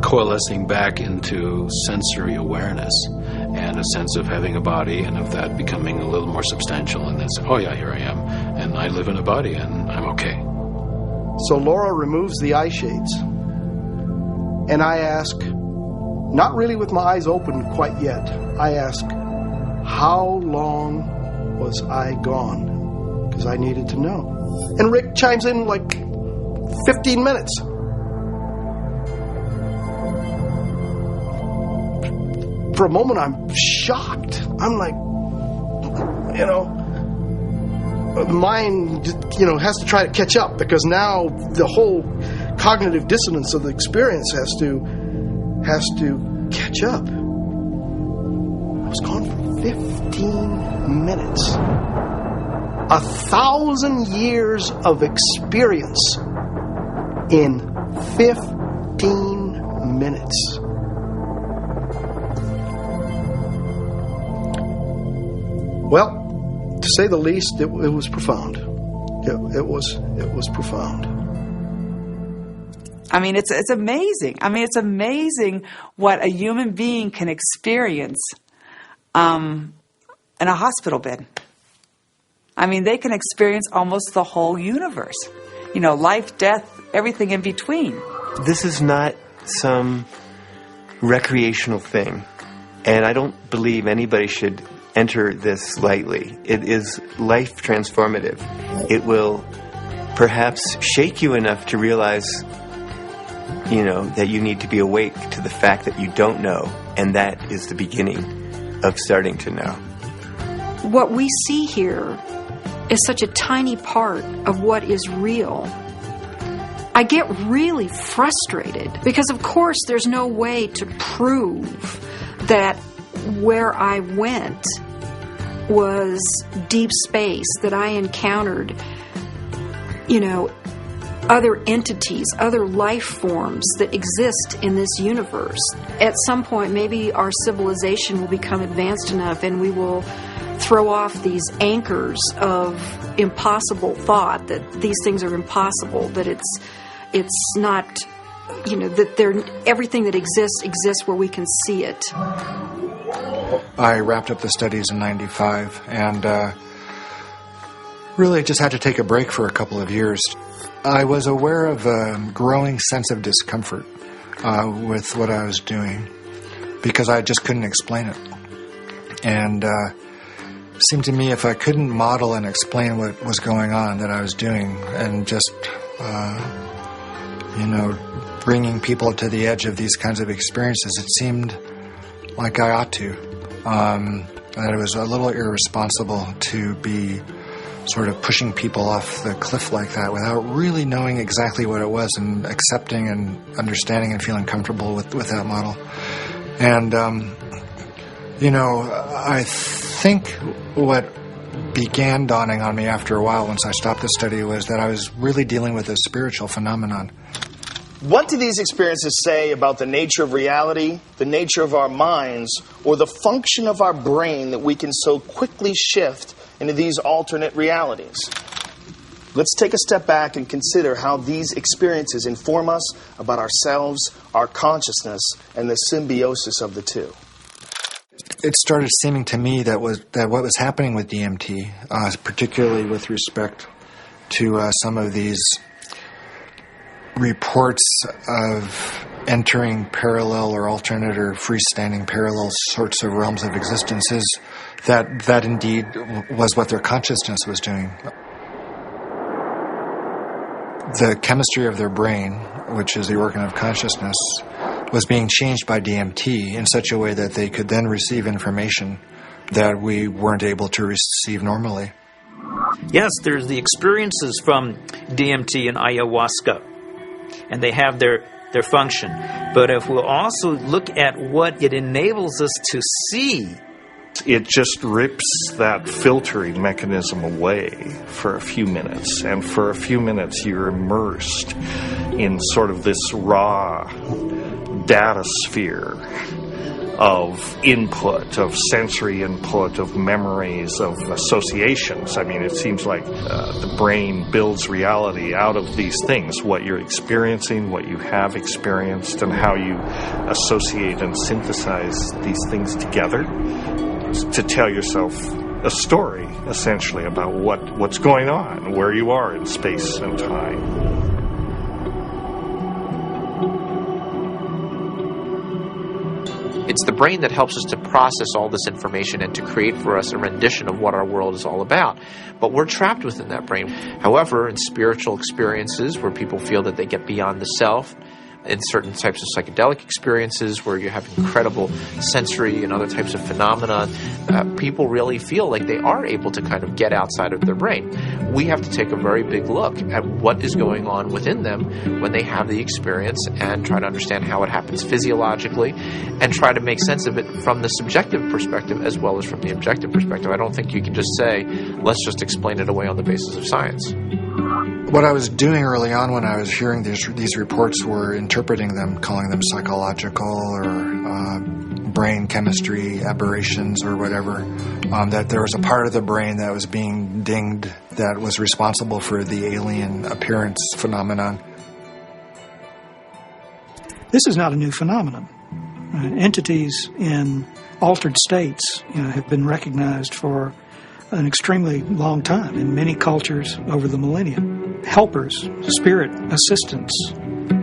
coalescing back into sensory awareness and a sense of having a body and of that becoming a little more substantial and then say, oh yeah, here I am. And I live in a body and I'm okay. So Laura removes the eye shades. And I ask, not really with my eyes open quite yet, I ask, how long was I gone? Because I needed to know. And Rick chimes in like 15 minutes. For a moment, I'm shocked. I'm like, the mind, has to try to catch up, because now the whole cognitive dissonance of the experience has to catch up. I was gone for 15 minutes. 1,000 years of experience in 15 minutes. Well, to say the least, it was profound. It was profound. I mean, it's amazing. I mean, it's amazing what a human being can experience in a hospital bed. I mean, they can experience almost the whole universe. Life, death, everything in between. This is not some recreational thing, and I don't believe anybody should enter this lightly. It is life transformative. It will perhaps shake you enough to realize, that you need to be awake to the fact that you don't know, and that is the beginning of starting to know. What we see here is such a tiny part of what is real. I get really frustrated because, of course, there's no way to prove that where I went was deep space, that I encountered, other entities, other life forms that exist in this universe. At some point, maybe our civilization will become advanced enough and we will throw off these anchors of impossible thought, that these things are impossible, that it's not, that everything that exists where we can see it. I wrapped up the studies in 95 and really just had to take a break for a couple of years. I was aware of a growing sense of discomfort with what I was doing because I just couldn't explain it. And it seemed to me if I couldn't model and explain what was going on that I was doing and just, bringing people to the edge of these kinds of experiences, it seemed like I ought to. That it was a little irresponsible to be sort of pushing people off the cliff like that without really knowing exactly what it was and accepting and understanding and feeling comfortable with that model. And, I think what began dawning on me after a while once I stopped the study was that I was really dealing with a spiritual phenomenon. What do these experiences say about the nature of reality, the nature of our minds, or the function of our brain that we can so quickly shift into these alternate realities? Let's take a step back and consider how these experiences inform us about ourselves, our consciousness, and the symbiosis of the two. It started seeming to me that what was happening with DMT, particularly with respect to some of these reports of entering parallel or alternate or freestanding parallel sorts of realms of existences, that indeed was what their consciousness was doing. The chemistry of their brain, which is the organ of consciousness, was being changed by DMT in such a way that they could then receive information that we weren't able to receive normally. Yes, there's the experiences from DMT and ayahuasca, and they have their function. But if we'll also look at what it enables us to see, it just rips that filtering mechanism away for a few minutes. And for a few minutes, you're immersed in sort of this raw data sphere of input, of sensory input, of memories, of associations. I mean, it seems like the brain builds reality out of these things, what you're experiencing, what you have experienced, and how you associate and synthesize these things together to tell yourself a story, essentially, about what's going on, where you are in space and time. It's the brain that helps us to process all this information and to create for us a rendition of what our world is all about. But we're trapped within that brain. However, in spiritual experiences where people feel that they get beyond the self, in certain types of psychedelic experiences where you have incredible sensory and other types of phenomena, people really feel like they are able to kind of get outside of their brain. We have to take a very big look at what is going on within them when they have the experience and try to understand how it happens physiologically and try to make sense of it from the subjective perspective as well as from the objective perspective. I don't think you can just say, let's just explain it away on the basis of science. What I was doing early on when I was hearing these reports were interpreting them, calling them psychological or brain chemistry aberrations or whatever, that there was a part of the brain that was being dinged that was responsible for the alien appearance phenomenon. This is not a new phenomenon. Entities in altered states have been recognized for an extremely long time in many cultures over the millennia. Helpers, spirit assistants,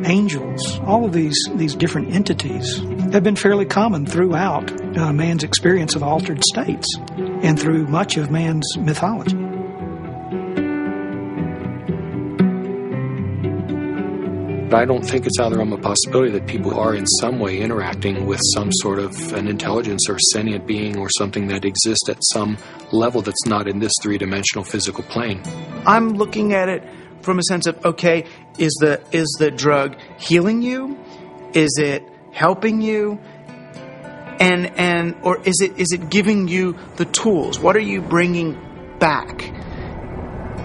angels, all of these different entities have been fairly common throughout man's experience of altered states and through much of man's mythology. I don't think it's out of the realm of possibility that people are in some way interacting with some sort of an intelligence or sentient being or something that exists at some level that's not in this three-dimensional physical plane. I'm looking at it from a sense of, okay, is the drug healing you? Is it helping you? And or is it giving you the tools? What are you bringing back?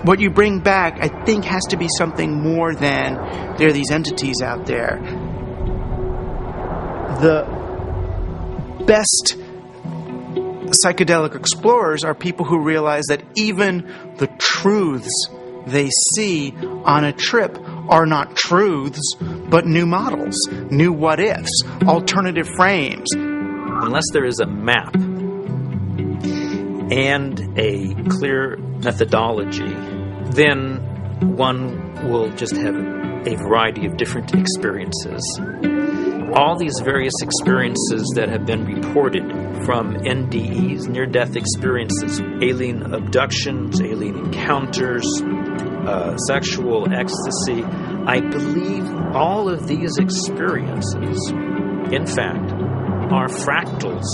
What you bring back, I think, has to be something more than there are these entities out there. The best psychedelic explorers are people who realize that even the truths they see on a trip are not truths, but new models, new what-ifs, alternative frames. Unless there is a map and a clear methodology, then one will just have a variety of different experiences. All these various experiences that have been reported from NDEs, near-death experiences, alien abductions, alien encounters, sexual ecstasy, I believe all of these experiences, in fact, are fractals.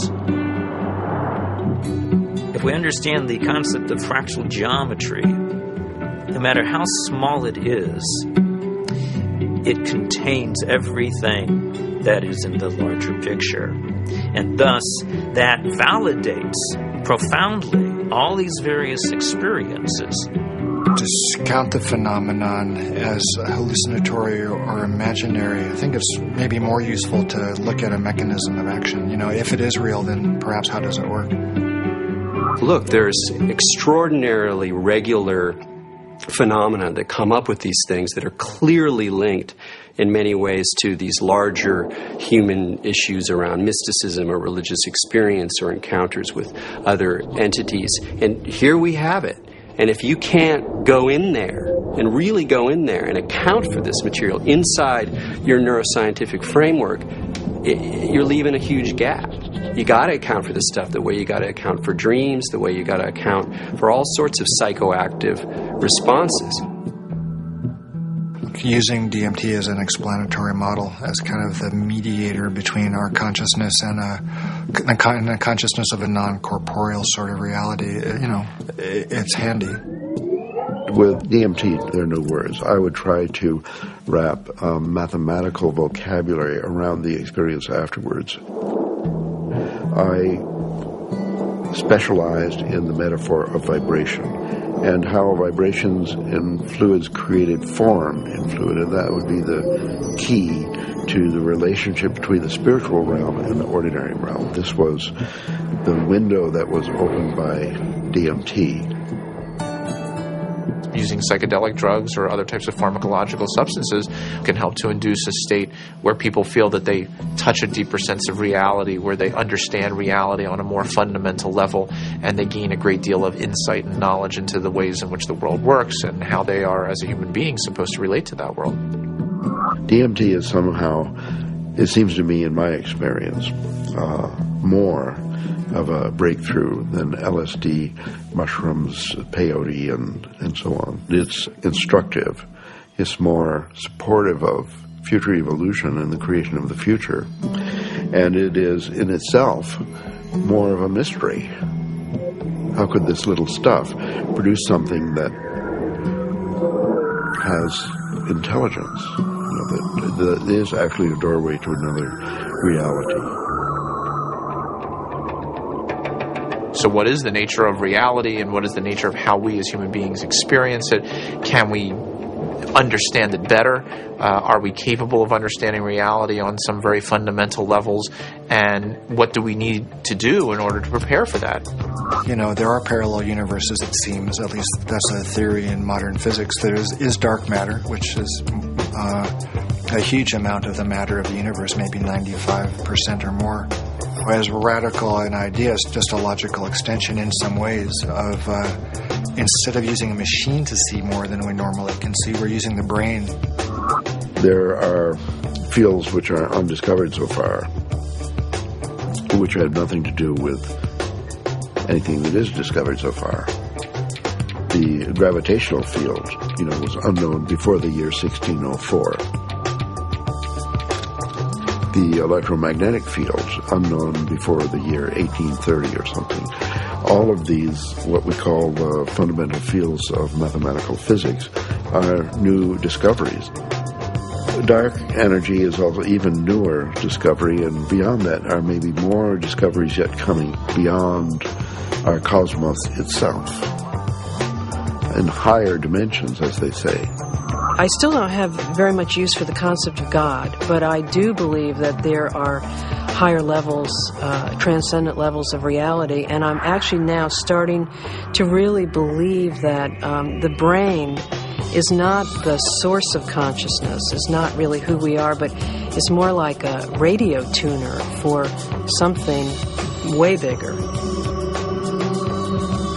If we understand the concept of fractal geometry, no matter how small it is, it contains everything that is in the larger picture. And thus, that validates profoundly all these various experiences. To count the phenomenon as hallucinatory or imaginary, I think it's maybe more useful to look at a mechanism of action. If it is real, then perhaps how does it work? Look, there's extraordinarily regular phenomena that come up with these things that are clearly linked in many ways to these larger human issues around mysticism or religious experience or encounters with other entities. And here we have it. And if you can't go in there and really go in there and account for this material inside your neuroscientific framework, you're leaving a huge gap. You got to account for this stuff the way you got to account for dreams, the way you got to account for all sorts of psychoactive responses. Using DMT as an explanatory model, as kind of the mediator between our consciousness and the consciousness of a non-corporeal sort of reality, it's handy. With DMT, there are no words. I would try to wrap mathematical vocabulary around the experience afterwards. I specialized in the metaphor of vibration and how vibrations and fluids created form in fluid, and that would be the key to the relationship between the spiritual realm and the ordinary realm. This was the window that was opened by DMT. Using psychedelic drugs or other types of pharmacological substances can help to induce a state where people feel that they touch a deeper sense of reality, where they understand reality on a more fundamental level, and they gain a great deal of insight and knowledge into the ways in which the world works and how they are, as a human being, supposed to relate to that world. DMT is somehow it seems to me, in my experience, more of a breakthrough than LSD, mushrooms, peyote, and so on. It's instructive. It's more supportive of future evolution and the creation of the future. And it is, in itself, more of a mystery. How could this little stuff produce something that has intelligence, that is actually a doorway to another reality? So what is the nature of reality, and what is the nature of how we as human beings experience it? Can we understand it better? Are we capable of understanding reality on some very fundamental levels? And what do we need to do in order to prepare for that? You know, there are parallel universes, it seems. At least that's a theory in modern physics. There is dark matter, which is a huge amount of the matter of the universe, maybe 95% or more. As radical an idea, it's just a logical extension in some ways of instead of using a machine to see more than we normally can see, we're using the brain. There are fields which are undiscovered so far, which have nothing to do with anything that is discovered so far. The gravitational field, was unknown before the year 1604. The electromagnetic fields, unknown before the year 1830 or something. All of these, what we call the fundamental fields of mathematical physics, are new discoveries. Dark energy is also even newer discovery, and beyond that are maybe more discoveries yet coming beyond our cosmos itself, in higher dimensions, as they say. I still don't have very much use for the concept of God, but I do believe that there are higher levels, transcendent levels of reality, and I'm actually now starting to really believe that the brain is not the source of consciousness, is not really who we are, but it's more like a radio tuner for something way bigger.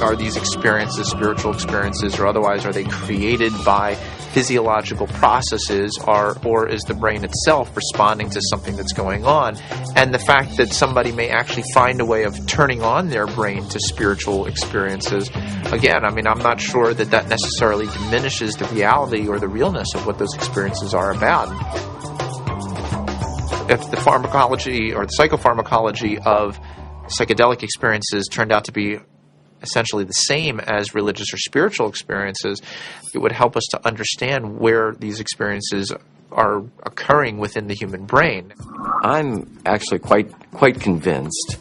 Are these experiences, spiritual experiences or otherwise, are they created by physiological processes, or is the brain itself responding to something that's going on? And the fact that somebody may actually find a way of turning on their brain to spiritual experiences, again, I'm not sure that necessarily diminishes the reality or the realness of what those experiences are about. If the pharmacology or the psychopharmacology of psychedelic experiences turned out to be essentially the same as religious or spiritual experiences, it would help us to understand where these experiences are occurring within the human brain. I'm actually quite convinced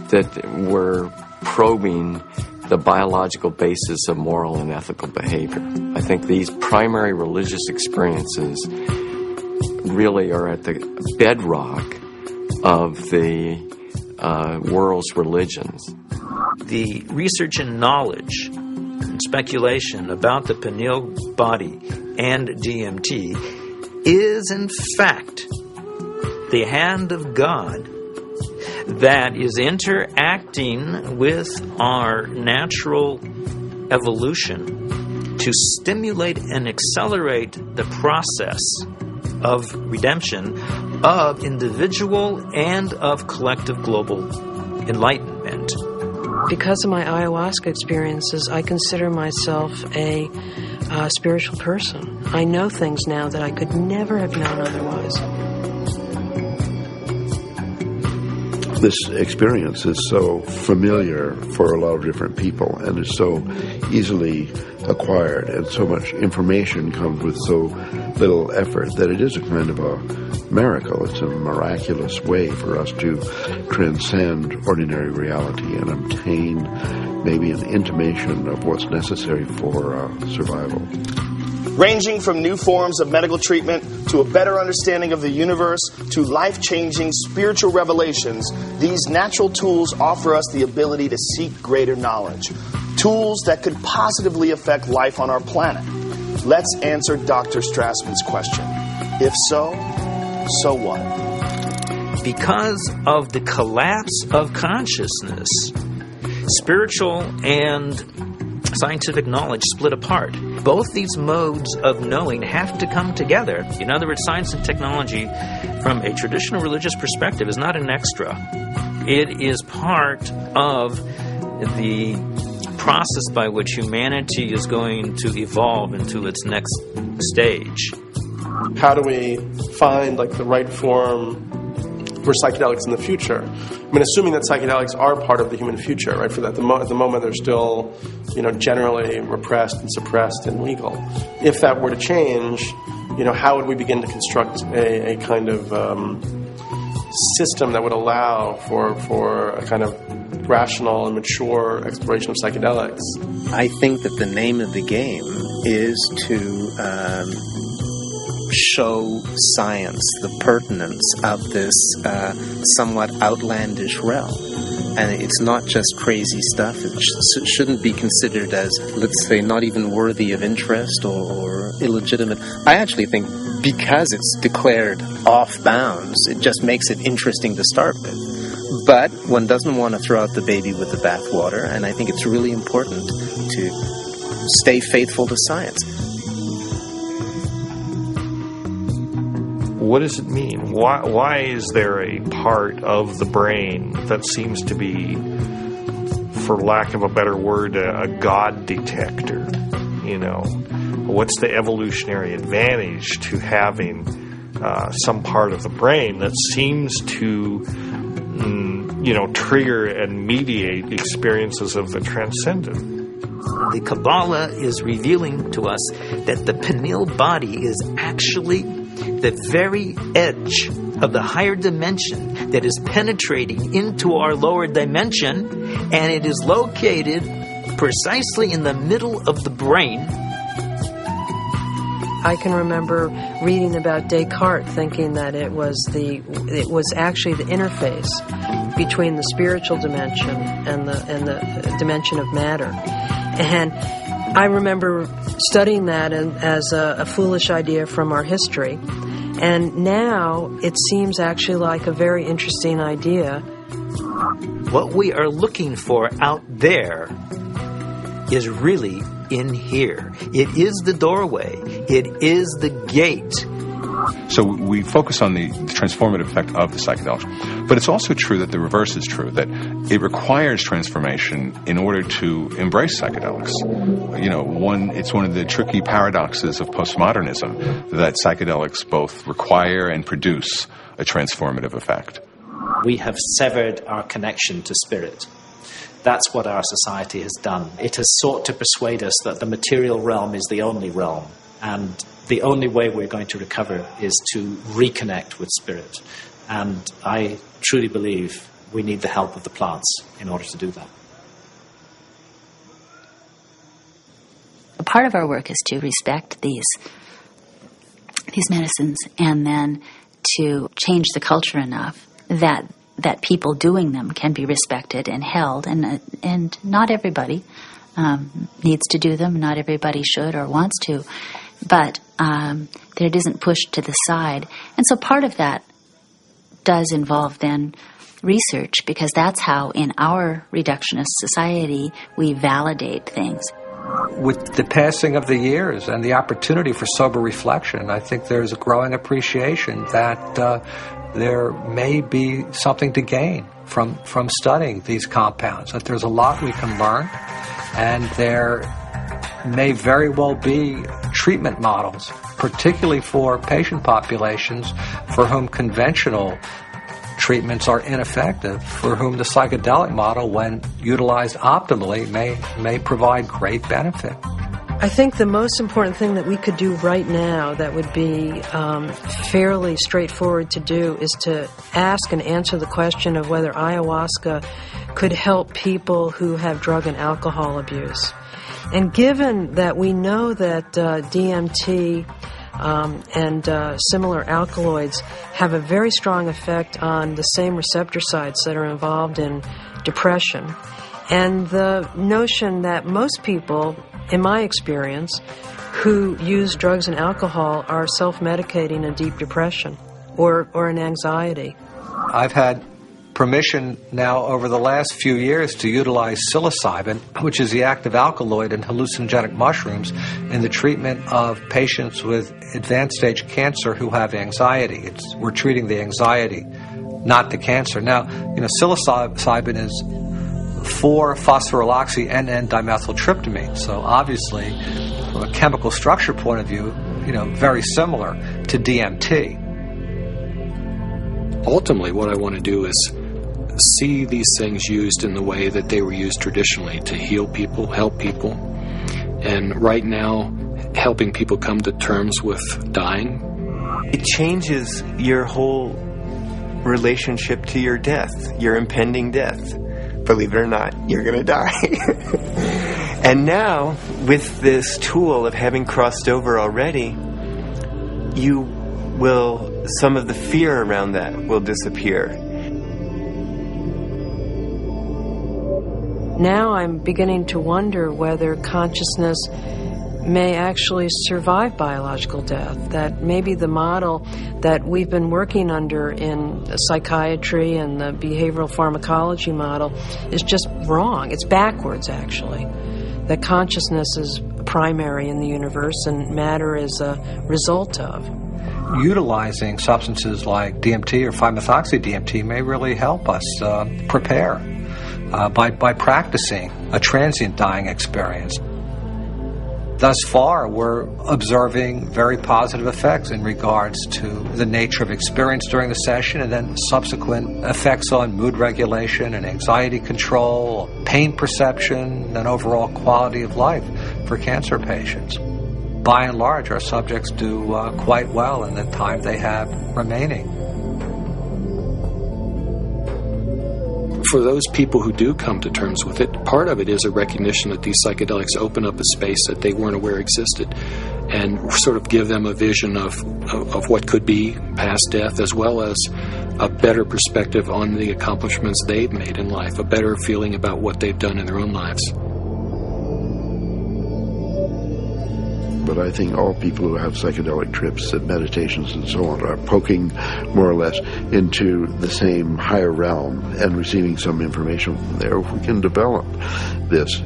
that we're probing the biological basis of moral and ethical behavior. I think these primary religious experiences really are at the bedrock of the world's religions. The research and knowledge and speculation about the pineal body and DMT is, in fact, the hand of God that is interacting with our natural evolution to stimulate and accelerate the process of redemption of individual and of collective global enlightenment. Because of my ayahuasca experiences, I consider myself a spiritual person. I know things now that I could never have known otherwise. This experience is so familiar for a lot of different people and is so easily acquired, and so much information comes with so little effort that it is a kind of a miracle. It's a miraculous way for us to transcend ordinary reality and obtain maybe an intimation of what's necessary for survival. Ranging from new forms of medical treatment to a better understanding of the universe to life-changing spiritual revelations, these natural tools offer us the ability to seek greater knowledge. Tools that could positively affect life on our planet. Let's answer Dr. Strassman's question. If so, so what? Because of the collapse of consciousness, spiritual and scientific knowledge split apart. Both these modes of knowing have to come together. In other words, science and technology, from a traditional religious perspective, is not an extra. It is part of the process by which humanity is going to evolve into its next stage. How do we find the right form for psychedelics in the future? I mean, assuming that psychedelics are part of the human future, right? For that, at the moment they're still, generally repressed and suppressed and legal. If that were to change, how would we begin to construct a kind of system that would allow for a kind of rational and mature exploration of psychedelics? I think that the name of the game is to show science the pertinence of this somewhat outlandish realm. And it's not just crazy stuff. It shouldn't be considered as, let's say, not even worthy of interest or illegitimate. I actually think because it's declared off bounds, it just makes it interesting to start with. But one doesn't want to throw out the baby with the bathwater, and I think it's really important to stay faithful to science. What does it mean? Why is there a part of the brain that seems to be, for lack of a better word, a God detector? What's the evolutionary advantage to having some part of the brain that seems to, trigger and mediate experiences of the transcendent? The Kabbalah is revealing to us that the pineal body is actually the very edge of the higher dimension that is penetrating into our lower dimension, and it is located precisely in the middle of the brain. I can remember reading about Descartes, thinking that it was actually the interface between the spiritual dimension and the dimension of matter. And I remember studying that as a foolish idea from our history. And now it seems actually like a very interesting idea. What we are looking for out there is really in here. It is the doorway. It is the gate. So we focus on the transformative effect of the psychedelics. But it's also true that the reverse is true, that it requires transformation in order to embrace psychedelics. It's one of the tricky paradoxes of postmodernism that psychedelics both require and produce a transformative effect. We have severed our connection to spirit. That's what our society has done. It has sought to persuade us that the material realm is the only realm, and the only way we're going to recover is to reconnect with spirit. And I truly believe we need the help of the plants in order to do that. A part of our work is to respect these medicines and then to change the culture enough that people doing them can be respected and held. And not everybody needs to do them. Not everybody should or wants to. But that it isn't pushed to the side. And so part of that does involve then research, because that's how in our reductionist society we validate things. With the passing of the years and the opportunity for sober reflection, I think there's a growing appreciation that there may be something to gain from studying these compounds, that there's a lot we can learn, and there may very well be treatment models, particularly for patient populations for whom conventional treatments are ineffective, for whom the psychedelic model, when utilized optimally, may provide great benefit. I think the most important thing that we could do right now that would be fairly straightforward to do is to ask and answer the question of whether ayahuasca could help people who have drug and alcohol abuse. And given that we know that DMT and similar alkaloids have a very strong effect on the same receptor sites that are involved in depression, and the notion that most people, in my experience, who use drugs and alcohol are self-medicating a deep depression or an anxiety. I've had permission now over the last few years to utilize psilocybin, which is the active alkaloid in hallucinogenic mushrooms, in the treatment of patients with advanced stage cancer who have anxiety. We're treating the anxiety, not the cancer. Now, psilocybin is 4-phosphoryloxy-N,N-dimethyl-tryptamine. So obviously, from a chemical structure point of view, very similar to DMT. Ultimately, what I want to do is see these things used in the way that they were used traditionally, to heal people, help people. And right now, helping people come to terms with dying. It changes your whole relationship to your death, your impending death. Believe it or not, you're going to die. And now, with this tool of having crossed over already, some of the fear around that will disappear. Now I'm beginning to wonder whether consciousness may actually survive biological death, that maybe the model that we've been working under in psychiatry and the behavioral pharmacology model is just wrong. It's backwards, actually. That consciousness is primary in the universe and matter is a result of. Utilizing substances like DMT or 5-methoxy-DMT may really help us prepare by practicing a transient dying experience. Thus far, we're observing very positive effects in regards to the nature of experience during the session and then subsequent effects on mood regulation and anxiety control, pain perception, and overall quality of life for cancer patients. By and large, our subjects do quite well in the time they have remaining. For those people who do come to terms with it, part of it is a recognition that these psychedelics open up a space that they weren't aware existed and sort of give them a vision of what could be past death, as well as a better perspective on the accomplishments they've made in life, a better feeling about what they've done in their own lives. But I think all people who have psychedelic trips and meditations and so on are poking more or less into the same higher realm and receiving some information from there. If we can develop this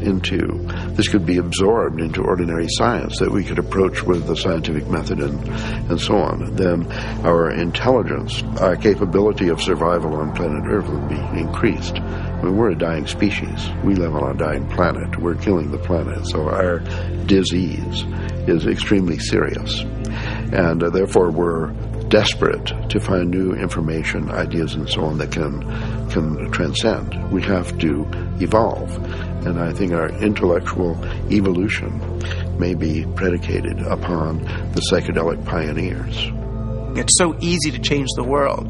could be absorbed into ordinary science that we could approach with the scientific method and so on, then our intelligence, our capability of survival on planet Earth would be increased. I mean, we're a dying species. We live on a dying planet. We're killing the planet. So our disease is extremely serious. And therefore we're desperate to find new information, ideas, and so on that can transcend. We have to evolve. And I think our intellectual evolution may be predicated upon the psychedelic pioneers. It's so easy to change the world.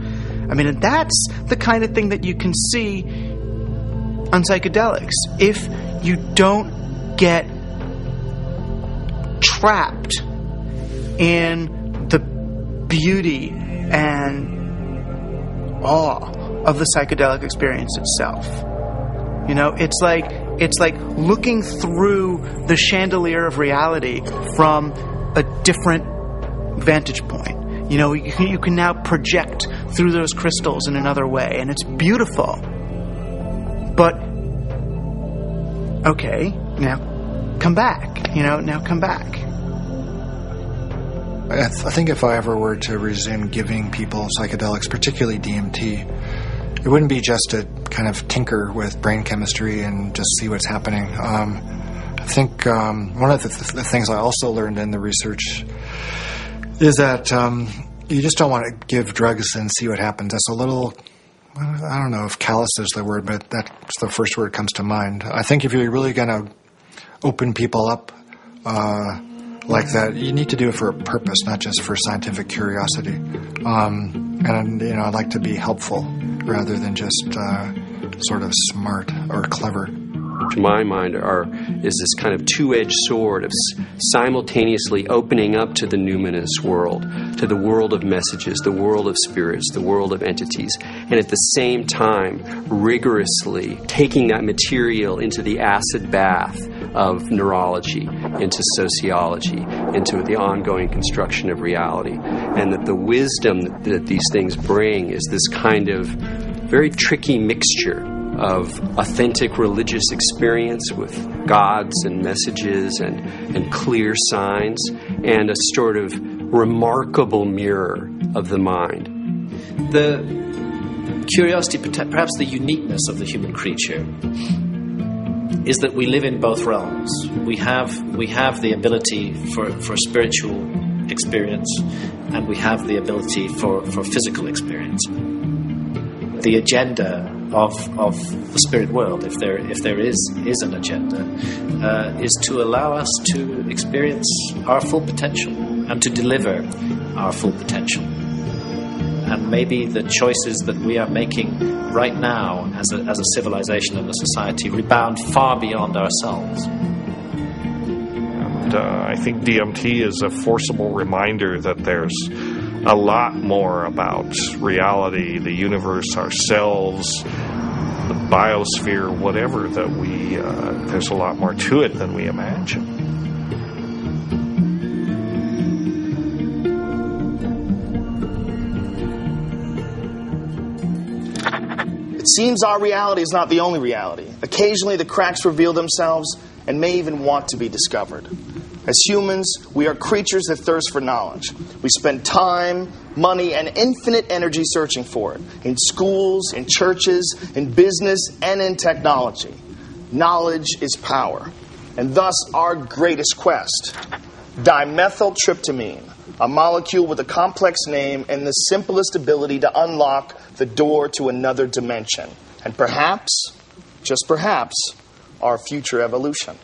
I mean, and that's the kind of thing that you can see on psychedelics. If you don't get trapped in the beauty and awe of the psychedelic experience itself. It's like looking through the chandelier of reality from a different vantage point. You can now project through those crystals in another way, and it's beautiful. But okay, now come back. Now come back. I think if I ever were to resume giving people psychedelics, particularly DMT, it wouldn't be just to kind of tinker with brain chemistry and just see what's happening. I think one of the things I also learned in the research is that you just don't want to give drugs and see what happens. That's a little, I don't know if callous is the word, but that's the first word that comes to mind. I think if you're really going to open people up like that, you need to do it for a purpose, not just for scientific curiosity. And I'd like to be helpful rather than just sort of smart or clever. To my mind, is this kind of two-edged sword of simultaneously opening up to the numinous world, to the world of messages, the world of spirits, the world of entities, and at the same time rigorously taking that material into the acid bath of neurology, into sociology, into the ongoing construction of reality, and that the wisdom that these things bring is this kind of very tricky mixture of authentic religious experience with gods and messages and clear signs, and a sort of remarkable mirror of the mind. The curiosity, perhaps the uniqueness of the human creature, is that we live in both realms. We have the ability for spiritual experience, and we have the ability for physical experience. The agenda of the spirit world, if there is an agenda, is to allow us to experience our full potential and to deliver our full potential. And maybe the choices that we are making right now as a civilization and a society rebound far beyond ourselves. And I think DMT is a forcible reminder that there's a lot more about reality, the universe, ourselves, the biosphere, whatever, that there's a lot more to it than we imagine. It seems our reality is not the only reality. Occasionally the cracks reveal themselves and may even want to be discovered. As humans, we are creatures that thirst for knowledge. We spend time, money, and infinite energy searching for it. In schools, in churches, in business, and in technology. Knowledge is power. And thus our greatest quest. Dimetil-troptamin, a molecule with a complex name and the simplest ability to unlock the door to another dimension. And perhaps, just perhaps, our future evolution.